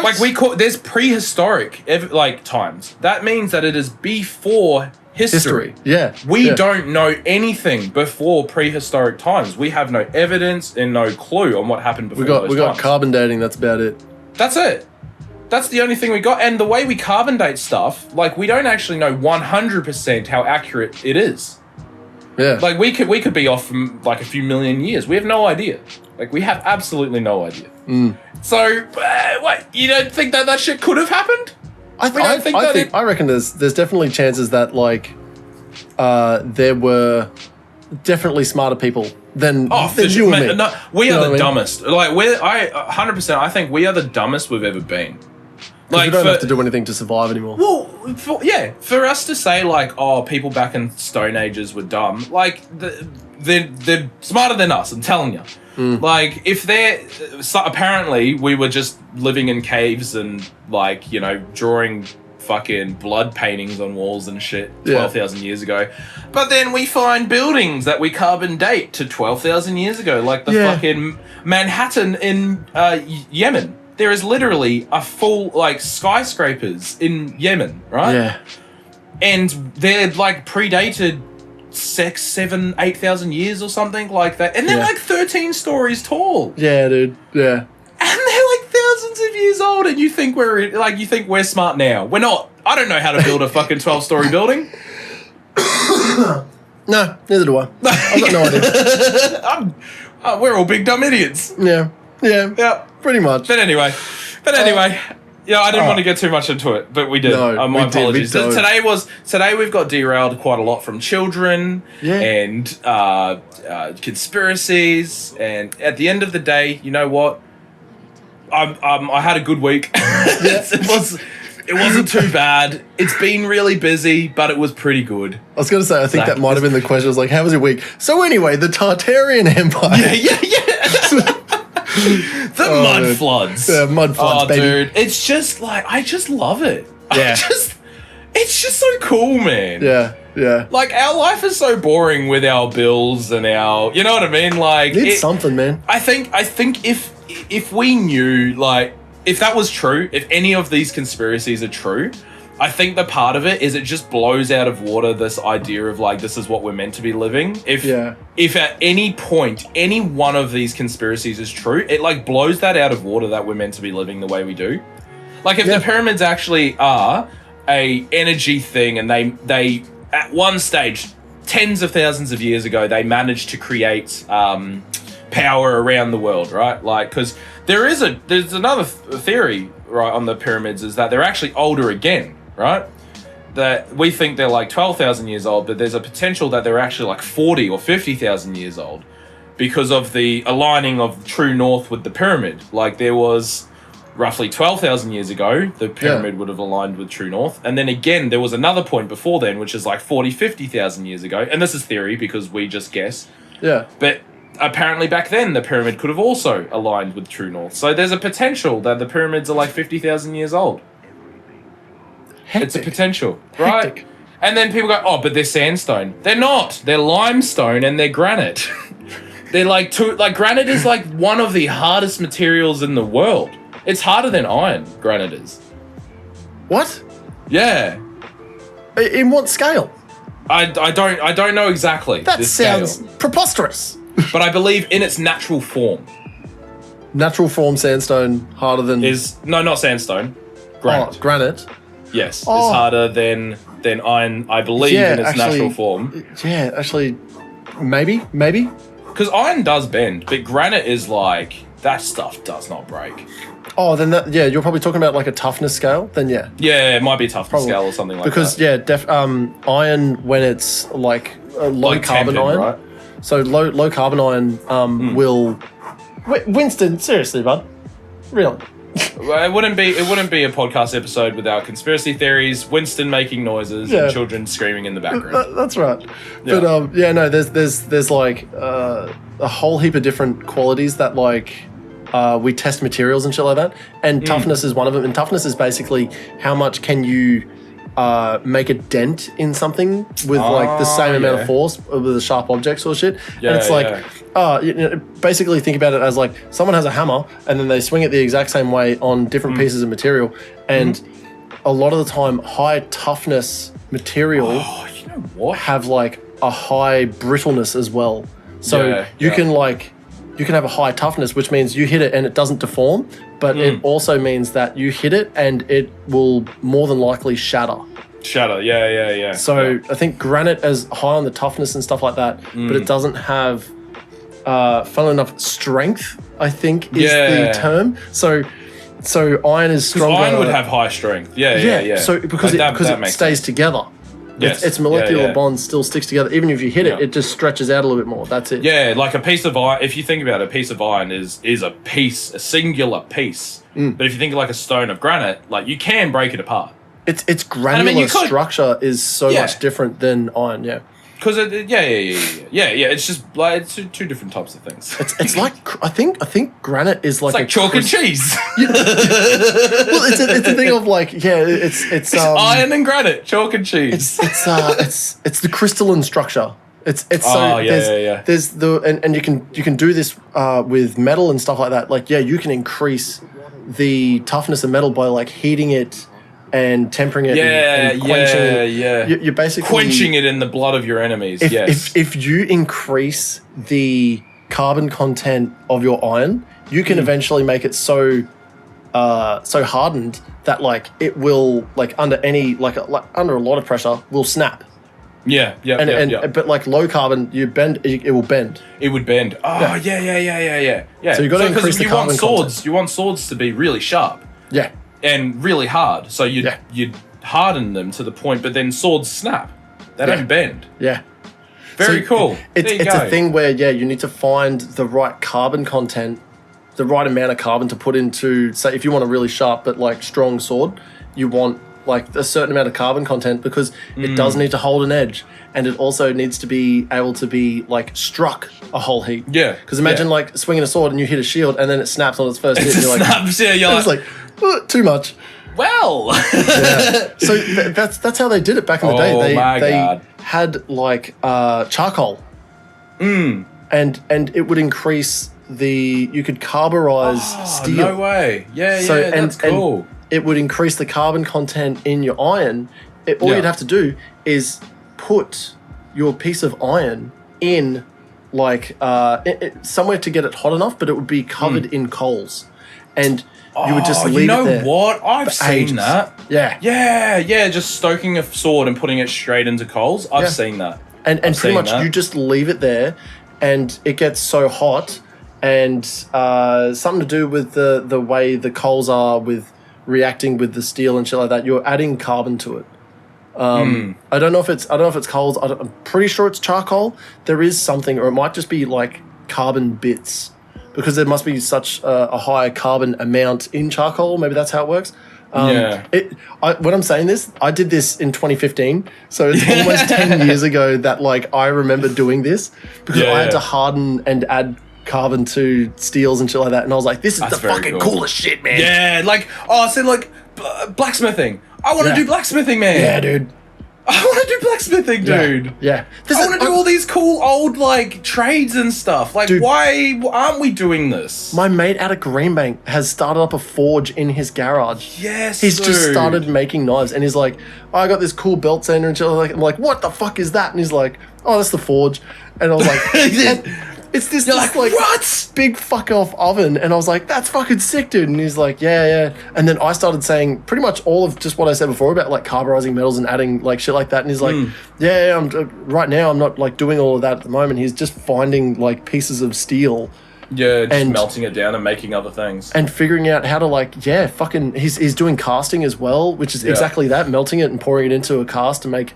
Like, there's prehistoric, like, times. That means that it is before history. Yeah. We don't know anything before prehistoric times. We have no evidence and no clue on what happened before We got carbon dating, that's about it. That's it. That's the only thing we got. And the way we carbon date stuff, like, we don't actually know 100% how accurate it is. Yeah. Like, we could be off from, like, a few million years. We have no idea. Like, we have absolutely no idea. Mm. So, what? You don't think that shit could have happened? I reckon there's definitely chances that, like, there were definitely smarter people than you and me. No, we are the dumbest. Like, 100%. I think we are the dumbest we've ever been. Like, we don't have to do anything to survive anymore. Well, for us to say, like, oh, people back in Stone Ages were dumb, like, they're smarter than us, I'm telling you. Mm. Like, if apparently we were just living in caves and, like, you know, drawing fucking blood paintings on walls and shit 12,000 years ago. But then we find buildings that we carbon date to 12,000 years ago, like the fucking Manhattan in Yemen. There is literally a full, like, skyscrapers in Yemen, right? Yeah. And they're, like, predated 6, 7, 8,000 years or something like that. And they're like 13 stories tall. Yeah, dude. Yeah. And they're like thousands of years old, and you think we're smart now. We're not. I don't know how to build a fucking 12-story building. No, neither do I. I've got no idea. We're all big dumb idiots. Yeah. Pretty much. But anyway. Yeah, I didn't want to get too much into it, but we did. No, my apologies. Today we've got derailed quite a lot from children and conspiracies, and at the end of the day, you know what? I had a good week. It wasn't too bad. It's been really busy, but it was pretty good. I was going to say, I think that might have been the question. I was like, how was your week? So anyway, the Tartarian Empire. Yeah. The mud floods. Yeah, mud floods, baby. Dude, it's just like, I just love it. Yeah. It's just so cool, man. Yeah. Like, our life is so boring with our bills and our, you know what I mean? Like, it's something, man. I think if we knew, like, if that was true, if any of these conspiracies are true, I think the part of it is it just blows out of water this idea of, like, this is what we're meant to be living. If at any point any one of these conspiracies is true, it, like, blows that out of water that we're meant to be living the way we do. Like, if the pyramids actually are a energy thing, and they at one stage, tens of thousands of years ago, they managed to create power around the world, right? Like, because there's another theory, right, on the pyramids, is that they're actually older again. Right? That we think they're like 12,000 years old, but there's a potential that they're actually like 40 or 50,000 years old because of the aligning of true north with the pyramid. Like, there was roughly 12,000 years ago, the pyramid would have aligned with true north. And then again, there was another point before then, which is like 40, 50,000 years ago. And this is theory because we just guess. Yeah. But apparently back then, the pyramid could have also aligned with true north. So there's a potential that the pyramids are like 50,000 years old. Hectic. It's a potential, right? Hectic. And then people go, oh, but they're sandstone. They're not. They're limestone and they're granite. They're like granite is like one of the hardest materials in the world. It's harder than iron, granite is. What? Yeah. In what scale? I don't know exactly. That sounds preposterous. but I believe in its natural form. Natural form sandstone harder than... not sandstone. Granite. Oh, granite. Yes, it's harder than iron, I believe, in its natural form. Yeah, actually, maybe. Because iron does bend, but granite is like, that stuff does not break. Oh, then you're probably talking about like a toughness scale, then yeah. Yeah, it might be a toughness scale or something like that. Because, iron, when it's like low carbon iron, right? So low carbon iron will... Winston, seriously, bud? Really? Well, it wouldn't be a podcast episode without conspiracy theories, Winston making noises, and children screaming in the background. That's right. Yeah. But there's like a whole heap of different qualities that like we test materials and shit like that, and toughness is one of them. And toughness is basically how much can you make a dent in something with like the same amount of force with a sharp object sort of shit. And it's like, basically think about it as like someone has a hammer and then they swing it the exact same way on different pieces of material. And a lot of the time, high toughness material have like a high brittleness as well. So you can have a high toughness, which means you hit it and it doesn't deform, but it also means that you hit it and it will more than likely shatter. Yeah. So I think granite is high on the toughness and stuff like that, but it doesn't have, funnily enough, strength, I think is the term. So iron is stronger. Iron would have high strength. Yeah. So because it stays together. Yes. Its molecular bond still sticks together. Even if you hit it, it just stretches out a little bit more. That's it. Yeah, like a piece of iron, if you think about it, a piece of iron is a singular piece. But if you think of like a stone of granite, like you can break it apart. Its granular structure is so much different than iron, Because it's just like it's two different types of things. It's like I think granite is like it's like chalk and cheese. Well, it's a thing of like it's iron and granite, chalk and cheese. It's the crystalline structure. There's the and you can do this with metal and stuff like that. Like you can increase the toughness of metal by like heating it and tempering it and quenching it. You're basically quenching it in the blood of your enemies. If you increase the carbon content of your iron, you can eventually make it so hardened that like it will like under any like under a lot of pressure will snap. But like low carbon, it will bend. It would bend. Oh yeah. So you got to increase the carbon content. You want swords to be really sharp. Yeah. And really hard. So you'd harden them to the point, but then swords snap. They don't bend. Yeah. Very cool. It's a thing where you need to find the right carbon content, the right amount of carbon to put into, say, if you want a really sharp but like strong sword, you want like a certain amount of carbon content because it does need to hold an edge, and it also needs to be able to be like struck a whole heap. Yeah. Because imagine like swinging a sword and you hit a shield and then it snaps on its first hit. And you're snaps, you're like too much. Well. So that's how they did it back in the day. They had like charcoal. And it would increase you could carburize steel. No way. Yeah, that's cool. And it would increase the carbon content in your iron. All you'd have to do is put your piece of iron in like somewhere to get it hot enough, but it would be covered in coals. And you would just leave it there. You know what? I've seen that. Yeah. Just stoking a sword and putting it straight into coals. I've seen that. And pretty much you just leave it there and it gets so hot, and something to do with the way the coals are with reacting with the steel and shit like that. You're adding carbon to it. I don't know if it's coals. I'm pretty sure it's charcoal. There is something, or it might just be like carbon bits, because there must be such a high carbon amount in charcoal. Maybe that's how it works. When I'm saying this, I did this in 2015, so it's almost 10 years ago that like I remember doing this, because I had to harden and add carbon to steels and shit like that, and I was like, this is the fucking coolest shit, man. Yeah, like blacksmithing. I want to do blacksmithing, man. Yeah, dude. I want to do blacksmithing, dude. Yeah. I want to do all these cool old like trades and stuff. Like, dude, why aren't we doing this? My mate out of Greenbank has started up a forge in his garage. Yes, he's just started making knives, and he's like, I got this cool belt sander and shit. I'm like, what the fuck is that? And he's like, oh, that's the forge. And I was like, It's this You're just like, what? big fuck off oven. And I was like, that's fucking sick, dude. And he's like, yeah. And then I started saying pretty much all of just what I said before about like carburizing metals and adding like shit like that. And he's like, right now I'm not like doing all of that at the moment. He's just finding like pieces of steel. Yeah, just melting it down and making other things. And figuring out how to like, he's doing casting as well, which is exactly that, melting it and pouring it into a cast to make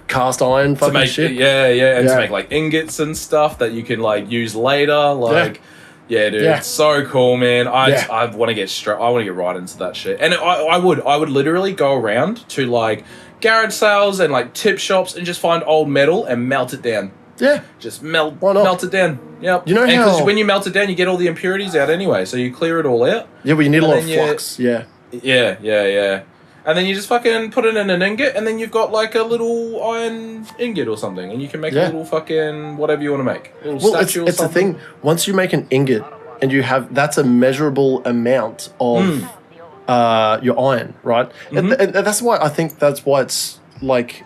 cast iron fucking shit. And to make like ingots and stuff that you can like use later. Like, dude, it's so cool, man. I want to get right into that shit. And I would literally go around to like garage sales and like tip shops and just find old metal and melt it down. Yeah. Just melt it down. Yep. You know how... Because when you melt it down, you get all the impurities out anyway, so you clear it all out. Yeah, but you need a lot of flux. Yeah. Yeah. And then you just fucking put it in an ingot, and then you've got like a little iron ingot or something, and you can make a little fucking whatever you want to make. A little statue or something. It's the thing. Once you make an ingot, and you have... That's a measurable amount of your iron, right? Mm-hmm. And that's why I think it's like...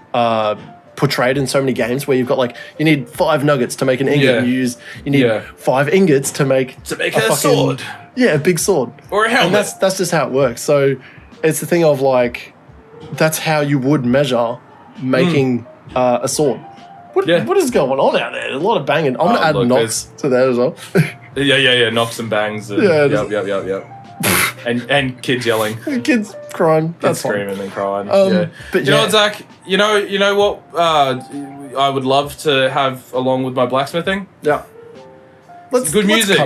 portrayed in so many games where you've got like you need 5 nuggets to make an ingot and you need 5 ingots to make a sword, a big sword or a helmet, and that's just how it works. So it's the thing of like that's how you would measure making a sword. What is going on out there? There's a lot of banging. I'm gonna add knocks to that as well. Knocks and bangs and yep. and kids yelling. Kids crying. That's screaming and crying. But you know what, Zach? You know what I would love to have along with my blacksmithing? Yeah. Good music.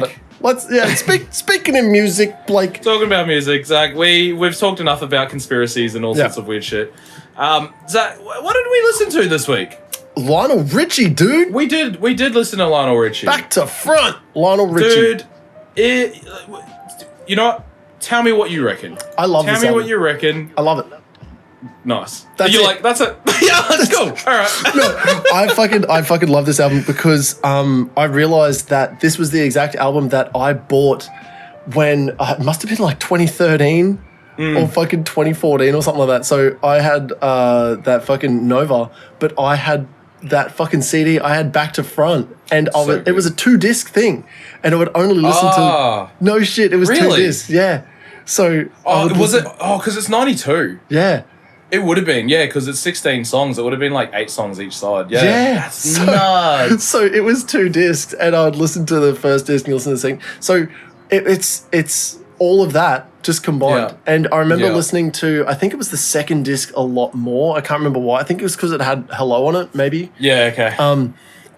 Speaking of music, Blake. Talking about music, Zach, we've talked enough about conspiracies and all sorts of weird shit. Zach, what did we listen to this week? Lionel Richie, dude. We did listen to Lionel Richie. Back to front, Lionel Richie. Dude, you know what? Tell me what you reckon. I love this album. Tell me what you reckon. I love it. Nice. That's it. Yeah, let's go. All right. No, I fucking love this album because I realized that this was the exact album that I bought when it must have been like 2013 or fucking 2014 or something like that. So I had that fucking Nova, but I had that fucking CD. I had Back to Front, and it was a 2-disc thing, and I would only listen to no shit. It was 2 discs. Yeah. So was it? Oh, because it's 92. Yeah. It would have been, because it's 16 songs. It would have been like 8 songs each side. Yeah. That's nuts. So it was 2 discs, and I'd listen to the first disc and listen to the second. So it's all of that just combined. Yeah. And I remember listening to, I think it was the second disc a lot more. I can't remember why. I think it was because it had Hello on it, maybe. Yeah, okay.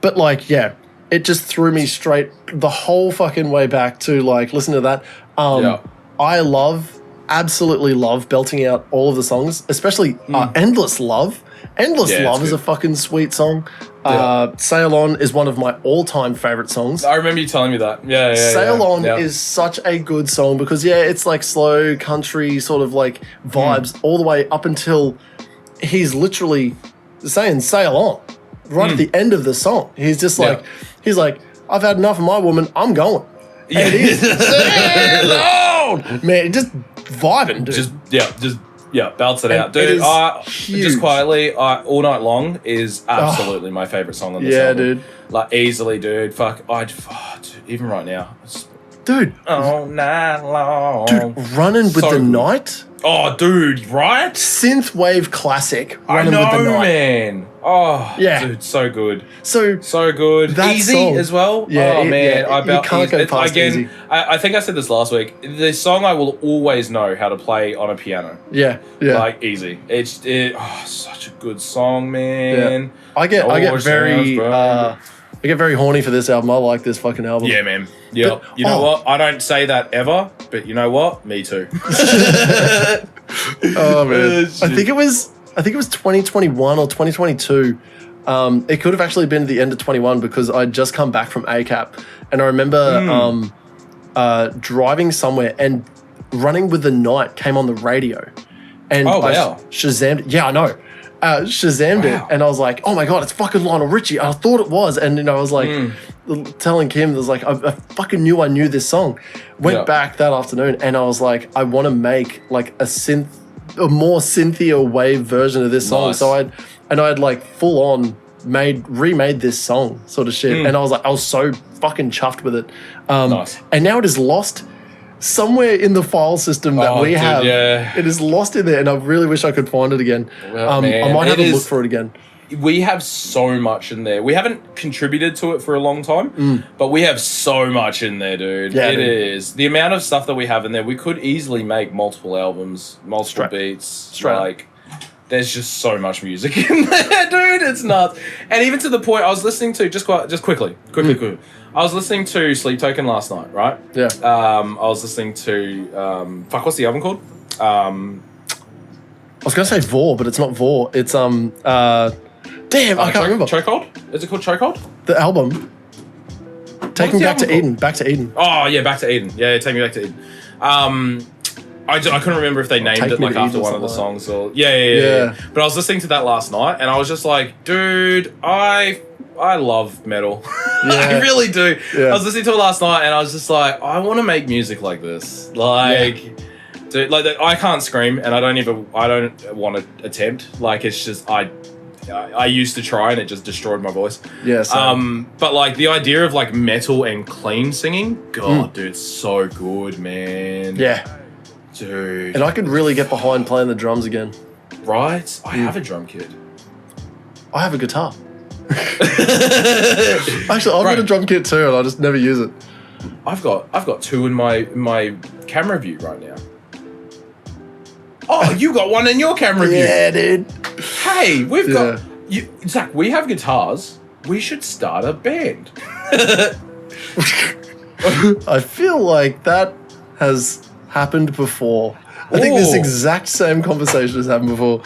But like, it just threw me straight the whole fucking way back to like, listen to that. I absolutely love belting out all of the songs, especially Endless Love. Endless Love is a fucking sweet song. Sail On is one of my all-time favorite songs. I remember you telling me that. Sail On is such a good song because it's like slow country sort of like vibes all the way up until he's literally saying sail on right at the end of the song. He's just like I've had enough of my woman, I'm going. Yeah. And he's sail on, man, just vibing, dude. Belts it out, dude. Just quietly, All Night Long is absolutely my favorite song on this album. Dude. Like easily, dude. Dude, even right now, dude. All night long, dude. Running with the Night. Oh, dude, right? Synthwave classic. Running with the Night, man. Oh, yeah, dude, so good. So good. Easy song, as well. Yeah, oh man, you can't go past Easy. I think I said this last week. The song I will always know how to play on a piano. Yeah. Like Easy. It's such a good song, man. Yeah. I get very horny for this album. I like this fucking album. Yeah, man. Yeah. But, you know what? I don't say that ever, but you know what? Me too. Oh man. I think it was 2021 or 2022. It could have actually been at the end of 21 because I'd just come back from ACAP, and I remember driving somewhere and Running with the Night came on the radio, and I Shazammed it. Yeah, I know. Shazammed it, and I was like, "Oh my god, it's fucking Lionel Richie!" I thought it was, and I was like, telling Kim, I was like, I fucking knew I knew this song. Went back that afternoon, and I was like, I want to make like a more Cynthia wave version of this song. Nice. So I'd like full on remade this song sort of shit, and I was so fucking chuffed with it. Nice. And now it is lost somewhere in the file system that we have. Yeah. It is lost in there, and I really wish I could find it again. Well, man, I might have a look for it again. We have so much in there. We haven't contributed to it for a long time, but we have so much in there, dude. Yeah, it is. The amount of stuff that we have in there, we could easily make multiple albums, multiple beats. Like, there's just so much music in there, dude. It's nuts. And even to the point, I was listening to, just quickly. I was listening to Sleep Token last night, right? Yeah. I was listening to, what's the album called? I was going to say Vor, but it's not Vor. It's, damn, I can't remember. Chokehold? Is it called Chokehold? The album. Take Me Back to Eden. Back to Eden. Oh, yeah, Back to Eden. Yeah, Take Me Back to Eden. I couldn't remember if they named it like after one of the songs or... Yeah. But I was listening to that last night and I was just like, dude, I love metal. Yeah. I really do. Yeah. I was listening to it last night and I was just like, I want to make music like this. Like... Yeah. Dude, like I can't scream, and I don't want to attempt. Like it's just I used to try, and it just destroyed my voice. Yeah. But like the idea of like metal and clean singing, God, dude, it's so good, man. Yeah, dude. And I could really get behind playing the drums again. Right? I have a drum kit. I have a guitar. Actually, I've got a drum kit too, and I just never use it. I've got two in my camera view right now. Oh, you got one in your camera view. Yeah, dude. Hey, we've got... Zach, we have guitars. We should start a band. I feel like that has happened before. I think this exact same conversation has happened before.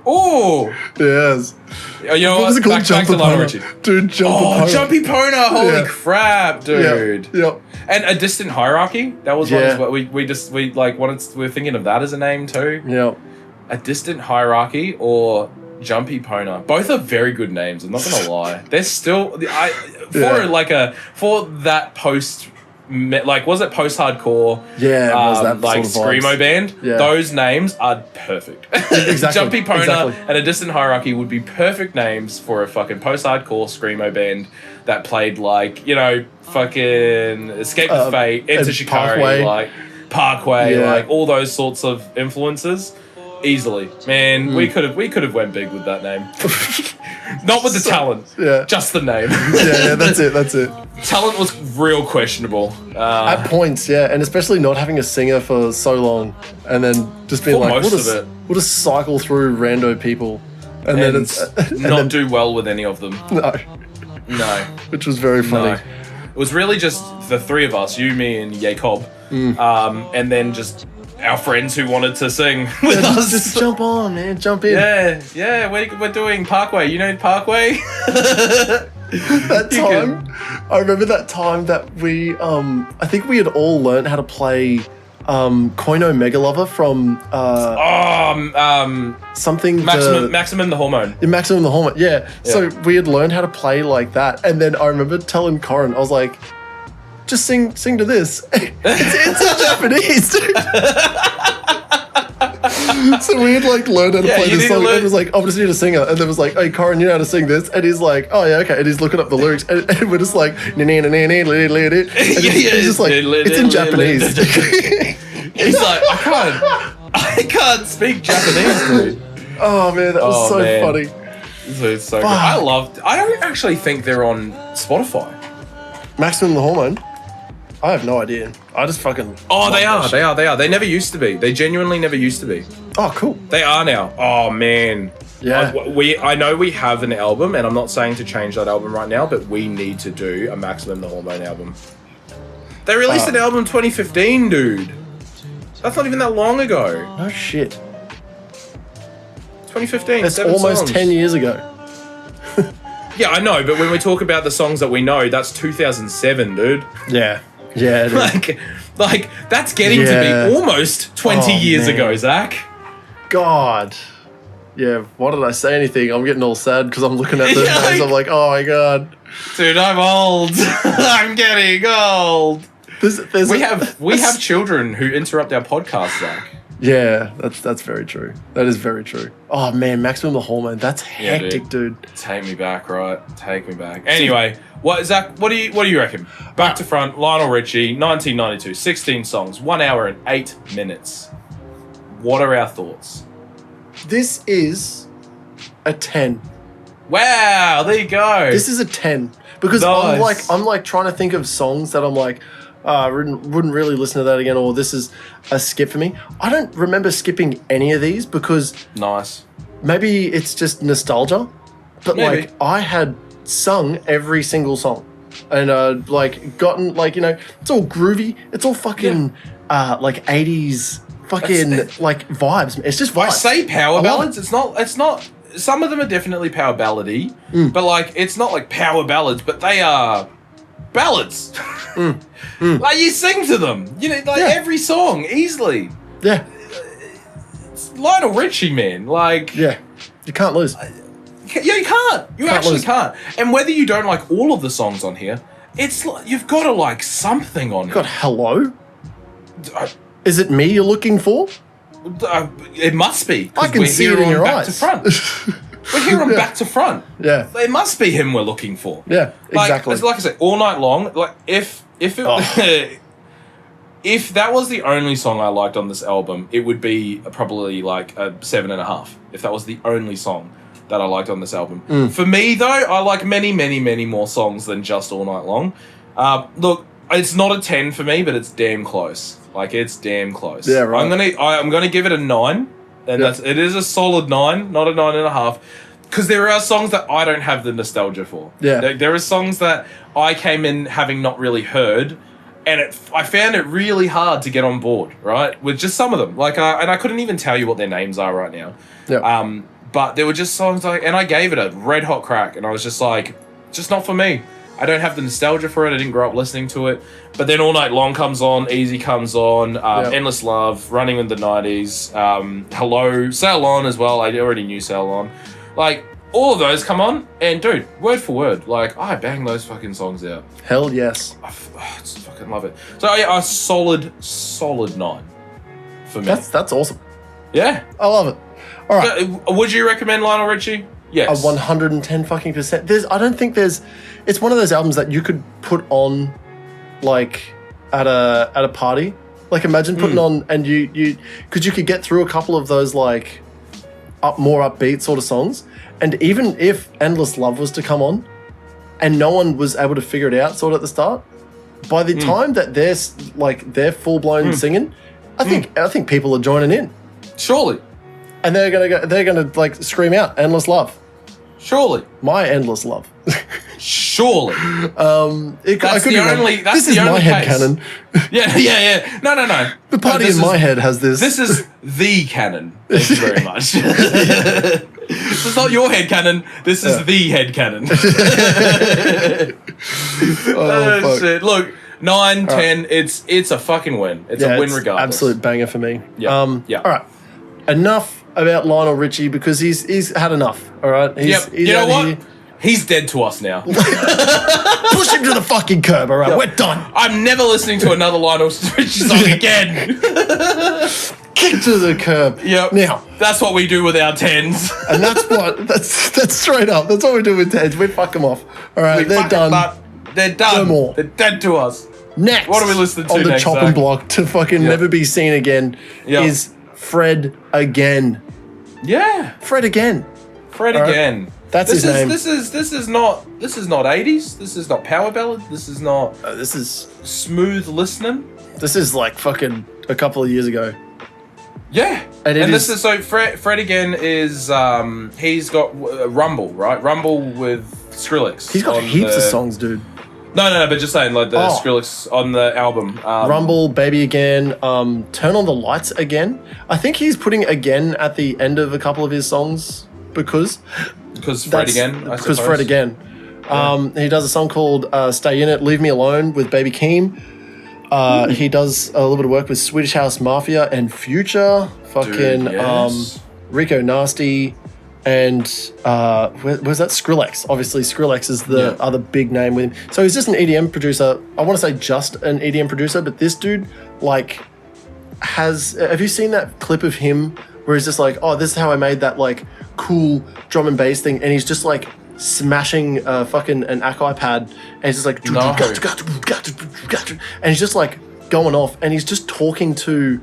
Oh! Yes. You know what? Was it called? Back to Lionel Richie. Dude, Jumpy Pona. Holy crap, dude. Yep. And A Distant Hierarchy. That was one as well. We were thinking of that as a name too. Yep. A Distant Hierarchy or Jumpy Pona. Both are very good names. I'm not gonna lie. They're still for that post. Like, was it post-hardcore? Yeah, it was that like sort of screamo band. Yeah. Those names are perfect. Exactly. Jumpy Pona and A Distant Hierarchy would be perfect names for a fucking post-hardcore screamo band that played like, you know, fucking Escape the Fate, Enter Shikari, like Parkway, like all those sorts of influences. Easily, man. We could have went big with that name. Not with the talent, just the name. Yeah, that's it. Talent was real questionable at points, and especially not having a singer for so long, and then just being like, we'll just cycle through rando people, and then not do well with any of them. No, which was very funny. No. It was really just the three of us, you, me, and Jacob, and then just our friends who wanted to sing with us. Just jump on, man. Jump in. Yeah. We're doing Parkway. You know Parkway? That time, I remember that time that we, I think we had all learned how to play Koino Megalover from something Maximum the Hormone. Maximum the Hormone. Yeah. So we had learned how to play like that, and then I remember telling Corin, I was like, just sing to this. It's in Japanese, dude. So we had like learned how to play this song, and it was like, I just need a singer, and then was like, hey Corin, you know how to sing this? And he's like, oh yeah, okay. And he's looking up the lyrics, and we're just like, and he's just like, it's in Japanese. He's like, I can't speak Japanese, dude. Oh man, that was so funny. It's so good. I don't actually think they're on Spotify. Maximum the Hormone? I have no idea. I just fucking... Oh, they are. They never used to be. They genuinely never used to be. Oh, cool. They are now. Oh, man. Yeah. I know we have an album, and I'm not saying to change that album right now, but we need to do a Maximum the Hormone album. They released an album in 2015, dude. That's not even that long ago. No shit. 2015. That's almost songs. 10 years ago. Yeah, I know, but when we talk about the songs that we know, that's 2007, dude. Yeah. Yeah, it is. like that's getting to be almost 20 years ago, Zach. God. Yeah, why did I say anything? I'm getting all sad because I'm looking at the names. I'm like, oh my God. Dude, I'm old. I'm getting old. We have children who interrupt our podcast, Zach. Yeah, that's very true. That is very true. Oh man, Maximum the Hormone, that's hectic, dude. Take me back, right? Take me back. Anyway, What, Zach? What do you reckon? Back to front. Lionel Richie, 1992, 16 songs, 1 hour and 8 minutes. What are our thoughts? This is a 10. Wow, there you go. This is a 10 because Nice. I'm like trying to think of songs that I'm like, I wouldn't really listen to that again, or this is a skip for me. I don't remember skipping any of these because Nice. maybe it's just nostalgia, but Maybe. like I had sung every single song and like gotten like, you know, it's all groovy, it's all fucking like 80s fucking like vibes. It's just vibes. I say power I love ballads. It's not. Some of them are definitely power ballady, but like it's not like power ballads, but they are ballads. Like you sing to them, you know, like every song easily. Yeah, It's Lionel Richie, man. Like yeah, you can't lose. yeah, you can't. You actually lose. can't. And whether you don't like all of the songs on here, it's like, you've got to like something on God, here. hello. Uh, Is it me you're looking for? It must be. 'Cause I can we're see here it in on your back eyes. to front. We're here on back to front. Yeah, It must be him we're looking for. yeah, Like, exactly. it's like I said, all night long. Like if it, if that was the only song I liked on this album, it would be probably like a 7.5. If that was the only song that I liked on this album. For me though, I like many, many, many more songs than just All Night Long. Look, it's not a 10 for me, but it's damn close. Like it's damn close. Yeah, right. I'm gonna give it a 9, and it is a solid 9, not a 9.5. Because there are songs that I don't have the nostalgia for. Yeah. There are songs that I came in having not really heard, and I found it really hard to get on board, right? With just some of them. Like, and I couldn't even tell you what their names are right now. Yeah. But there were just songs like, and I gave it a red hot crack, and I was just like, just not for me. I don't have the nostalgia for it. I didn't grow up listening to it. But then All Night Long comes on, Easy comes on, Endless Love, Running in the 90s, Hello, Sail On as well. I already knew Sail On. Like, all of those come on, and dude, word for word, like, I bang those fucking songs out. Hell yes. I just fucking love it. So yeah, a solid 9 for me. That's awesome. Yeah. I love it. All right. So, would you recommend Lionel Richie? Yes. A 110 fucking %. I don't think it's one of those albums that you could put on like at a party. Like imagine putting on and you could get through a couple of those like more upbeat sort of songs, and even if Endless Love was to come on and no one was able to figure it out sort of at the start, by the time that they're full blown singing, I think people are joining in. Surely. And they're gonna like scream out Endless Love. Surely. My Endless Love. Surely. That's the only this is my headcanon. Yeah. No. The party in my head has this. This is the canon. Thank you very much. This is not your headcanon. This is the headcanon. fuck. Shit. Look, 9, 10. It's a fucking win. It's a win regardless. Absolute banger for me. Yeah. Yeah. All right. Enough about Lionel Richie because he's had enough. All right. He's You know out what? here. He's dead to us now. Push him to the fucking curb. All right. We're done. I'm never listening to another Lionel Richie song again. Kick to the curb. Yep. Now. That's what we do with our 10s. And that's straight up. That's what we do with Teds. We fuck them off. All right. They're done. They're done. No more. They're dead to us. Next. What are we listening to on the next, chopping Zach? block to fucking never be seen again is Fred Again. Yeah. Fred Again. Fred All right. Again. That's his name. This is not 80s. This is not power ballad. This is not This is smooth listening. like fucking a couple of years ago. Yeah. And this is so Fred Again is he's got Rumble, right? Rumble with Skrillex. He's got heaps of songs, dude. No, but just saying, like the Skrillex on the album. Rumble, Baby Again, Turn on the Lights Again. I think he's putting Again at the end of a couple of his songs because Fred Again, I because suppose. Fred Again. He does a song called Stay In It, Leave Me Alone with Baby Keem. He does a little bit of work with Swedish House Mafia and Future. Fucking Dude, yes. Rico Nasty. And where's that? Skrillex. Obviously, Skrillex is the other big name with him. So he's just an EDM producer. I want to say just an EDM producer, but this dude, like, have you seen that clip of him where he's just like, oh, this is how I made that, like, cool drum and bass thing? And he's just, like, smashing fucking an Akai pad, and he's just like, and he's just like going off, and he's just talking to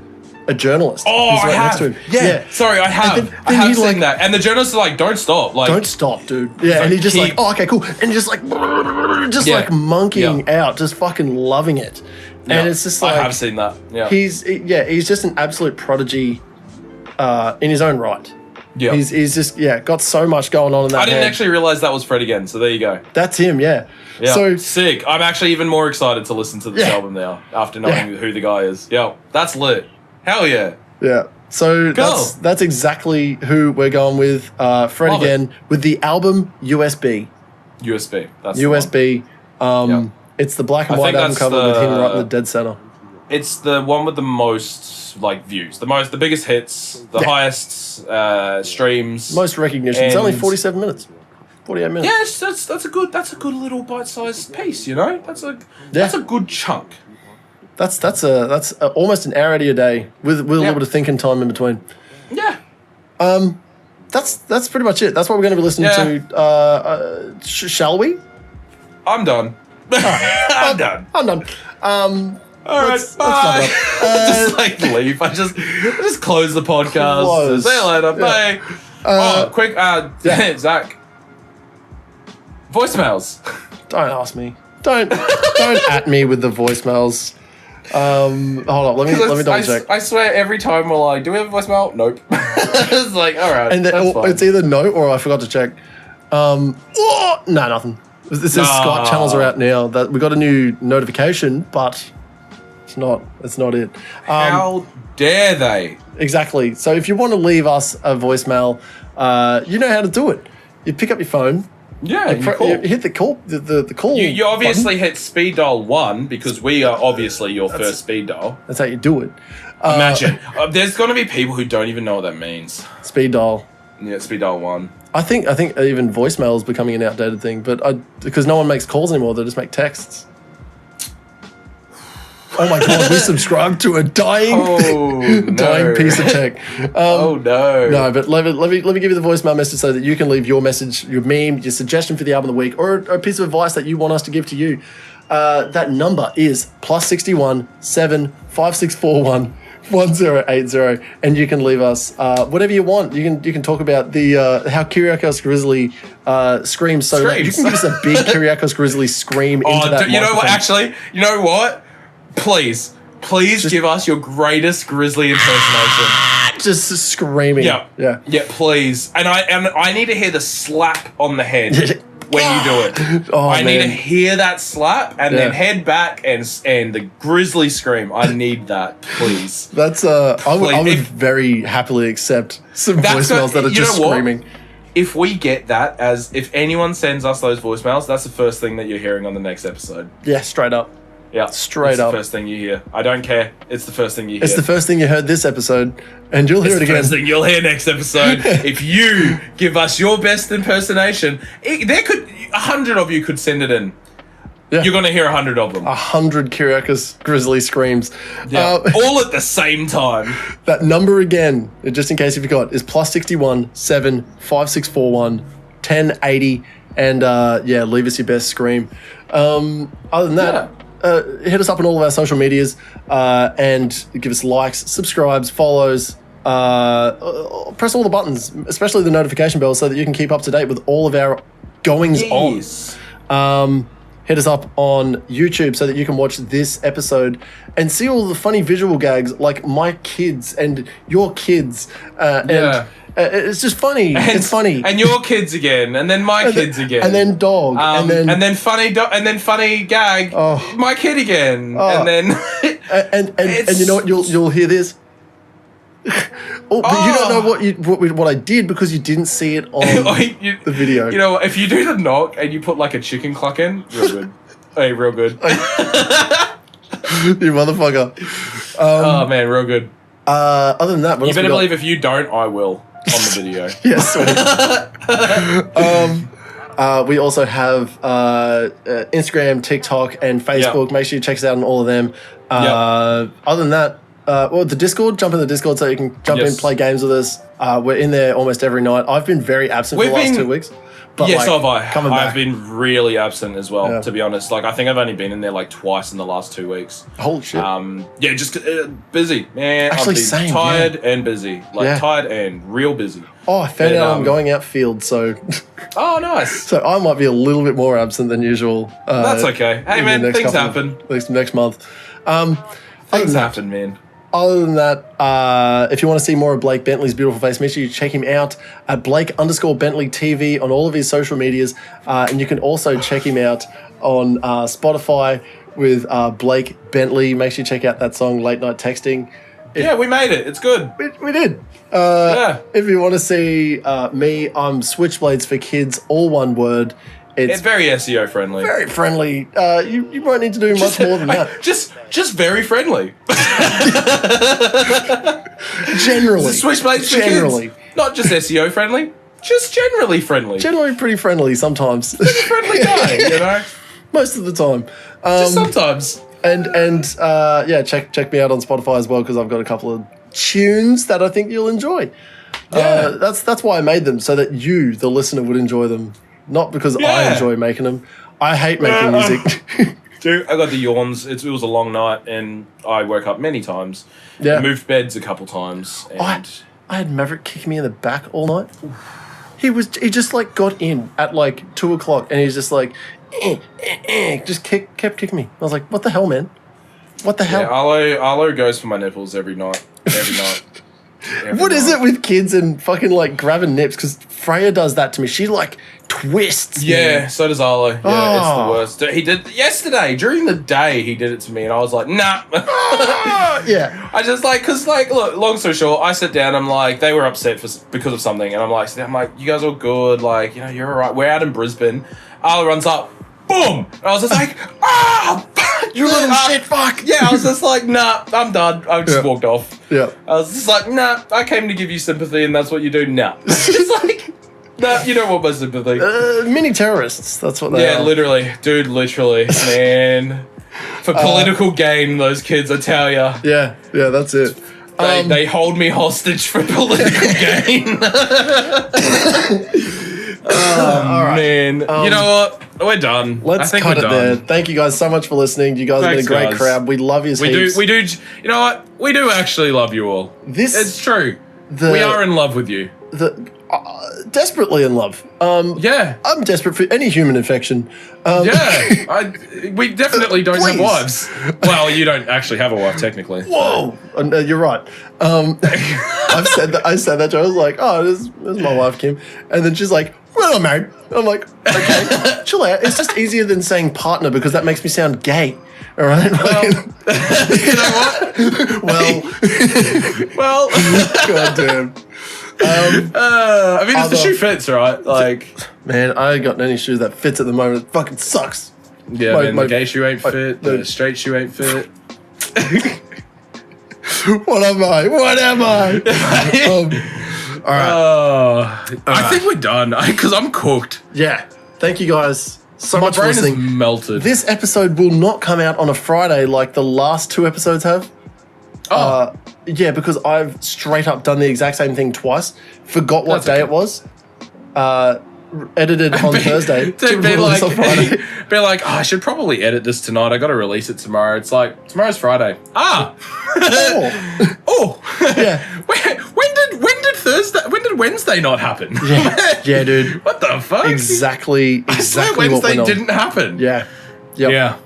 a journalist. Oh, who's right next to him. Yeah. Sorry, I have. I have seen that. And the journalist is like, don't stop. Like, don't stop, dude. Yeah, and he just like, oh, okay, cool. And he's just like, like monkeying out, just fucking loving it. And it's just like, I have seen that. Yeah. He's just an absolute prodigy in his own right. Yeah. He's just, got so much going on in that I didn't actually realize that was Fred again, so there you go. That's him, yeah. So sick. I'm actually even more excited to listen to this album now after knowing who the guy is. Yo, that's lit. Hell yeah. Yeah. So that's exactly who we're going with. Fred Love again with the album USB. USB. That's USB. It's the black and white album cover with him right in the dead center. It's the one with the most views, the biggest hits, the highest streams, most recognition. It's only 47 minutes. 48 minutes. Yeah, that's a good little bite-sized piece, you know? That's a good chunk. That's almost an hour out of your day with a little bit of thinking time in between. Yeah. That's pretty much it. That's what we're going to be listening to. Shall we? I'm done. I'm done. I'm done. All right, bye. Just like leave. I just close the podcast. See you later. Bye. Quick. Zach. Voicemails. Don't ask me. Don't at me with the voicemails. Hold on, let me double check. I swear every time we're like, do we have a voicemail? Nope. It's like, all right. And it's either no or I forgot to check. No, nothing. This says Skype channels are out now. That we got a new notification, but it's not it. How dare they? Exactly. So if you want to leave us a voicemail, you know how to do it. You pick up your phone. Yeah, you hit the call. The call. You obviously hit speed dial 1 because we are obviously your first speed dial. That's how you do it. Imagine there's going to be people who don't even know what that means. Speed dial. Yeah, speed dial 1. I think even voicemail is becoming an outdated thing, but because no one makes calls anymore, they just make texts. Oh my god, we subscribed to a dying piece of tech. Oh no. No, but let me give you the voicemail message so that you can leave your message, your meme, your suggestion for the album of the week, or a piece of advice that you want us to give to you. That number is +61 7 5641 1080, and you can leave us whatever you want. You can talk about the how Kyriakos Grizzly screams so loud. You can give us a big Kyriakos Grizzly scream into that. You know what? Actually, you know what? Please give us your greatest Grizzly impersonation. Just screaming. Yeah, please. And I need to hear the slap on the head when you do it. I need to hear that slap and then head back and the Grizzly scream. I need that, please. That's I would very happily accept some voicemails that are just screaming. If we get that, if anyone sends us those voicemails, that's the first thing that you're hearing on the next episode. Yeah, straight up. Yeah, straight up. It's the first thing you hear. I don't care. It's the first thing you hear. It's the first thing you heard this episode, and you'll hear it again. It's the first thing you'll hear next episode. If you give us your best impersonation, 100 of you could send it in. Yeah. You're going to hear 100 of them. 100 Kyriakos Grizzly screams. Yeah. All at the same time. That number again, just in case you forgot, is +61 7 5641 1080, and leave us your best scream. Other than that, hit us up on all of our social medias and give us likes, subscribes, follows, press all the buttons, especially the notification bell, so that you can keep up to date with all of our goings on. Hit us up on YouTube so that you can watch this episode and see all the funny visual gags like my kids and your kids. It's just funny. It's funny. And your kids again, and then my kids again, and then dog, and then funny gag. My kid again, and then and you know what? You'll hear this. But you don't know what I did because you didn't see it on the video. You know what? If you do the knock and you put like a chicken cluck in, real good. Hey, real good. You motherfucker. Oh man, real good. Other than that, you better believe if you don't, I will on the video. Yes. We also have Instagram, TikTok, and Facebook. Yep. Make sure you check us out on all of them. Other than that, the Discord, jump in the Discord so you can jump in, play games with us. We're in there almost every night. I've been very absent for the last 2 weeks. But yes, like, I've been really absent as well, to be honest. Like, I think I've only been in there like twice in the last 2 weeks. Holy shit. Yeah, just busy, man. Actually, I've been tired and busy. Like, tired and real busy. Oh, I found out I'm going outfield, so... Oh, nice. So I might be a little bit more absent than usual. That's okay. Hey, man, things happen. Next month. Things happen, man. Other than that, if you want to see more of Blake Bentley's beautiful face, make sure you check him out at Blake_Bentley TV on all of his social medias. And you can also check him out on Spotify with Blake Bentley. Make sure you check out that song, Late Night Texting. Yeah, we made it. It's good. We did. If you want to see me, I'm SwitchBladesForKids, all one word. It's very SEO friendly. Very friendly. You won't need to do much more than that. Just very friendly. Generally. SwitchBlades for Kids. Not just SEO friendly, just generally friendly. Generally pretty friendly sometimes. Pretty friendly guy, you know? Most of the time. Just sometimes. And check me out on Spotify as well, because I've got a couple of tunes that I think you'll enjoy. Yeah. That's why I made them, so that you, the listener, would enjoy them. Not because I enjoy making them. I hate making music. Dude, I got the yawns. It was a long night, and I woke up many times. Yeah. Moved beds a couple times. And I had Maverick kick me in the back all night. He just like got in at like 2 o'clock, and he's just like, just kept kicking me. I was like, what the hell, man? What the hell? Yeah, Arlo goes for my nipples every night. Every night. What is it with kids and fucking like grabbing nips? Because Freya does that to me. She like twists. Yeah, me. so does Arlo. Yeah, it's the worst. He did yesterday during the day. He did it to me, and I was like, nah. Yeah. I just like, cause like, look, long story short, I sit down. I'm like, they were upset because of something, and I'm like, you guys are good. Like, you know, you're all right. We're out in Brisbane. Arlo runs up. Boom! And I was just like, you little shit fuck! Yeah, I was just like, nah, I'm done. I just walked off. Yeah. I was just like, nah, I came to give you sympathy and that's what you do. Nah. Just like, nah, you don't want my sympathy. Mini terrorists, that's what they are. Yeah, literally. Dude, literally. Man. For political gain, those kids, I tell ya. Yeah, that's it. They hold me hostage for political gain. Oh, right. Man. You know what? We're done. Let's cut it there. Thank you guys so much for listening. You guys have been a great crowd. We love you as heaps. We do. You know what? We do actually love you all. It's true. We are in love with you. Desperately in love. Yeah. I'm desperate for any human affection. We definitely don't have wives. Well, you don't actually have a wife, technically. Whoa! You're right. I said that to her. I was like, oh, this is my wife, Kim. And then she's like, well, I'm married. I'm like, okay, chill out. It's just easier than saying partner, because that makes me sound gay. All right? Well, you know what? Well. God damn. I mean, if the shoe fits, right? Like, man, I ain't got any shoes that fits at the moment. It fucking sucks. Yeah, the gay shoe ain't fit. The straight shoe ain't fit. What am I? All right. I think we're done because I'm cooked. Yeah. Thank you guys so much for listening. My brain is melted. This episode will not come out on a Friday like the last 2 episodes have. Yeah, because I've straight up done the exact same thing twice. Forgot what day it was. Edited on Thursday. To be like, on Friday. Be like, I should probably edit this tonight. I got to release it tomorrow. It's like, tomorrow's Friday. Yeah. When did Wednesday not happen? Yeah, dude. What the fuck? Exactly I swear Wednesday didn't happen. Yeah. Yep. Yeah.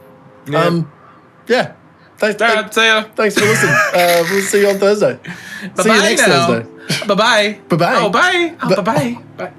Yeah. See ya. Thanks for listening. We'll see you on Thursday. See you next Thursday. Bye-bye. Bye-bye. Oh, bye. Oh, bye-bye. Bye.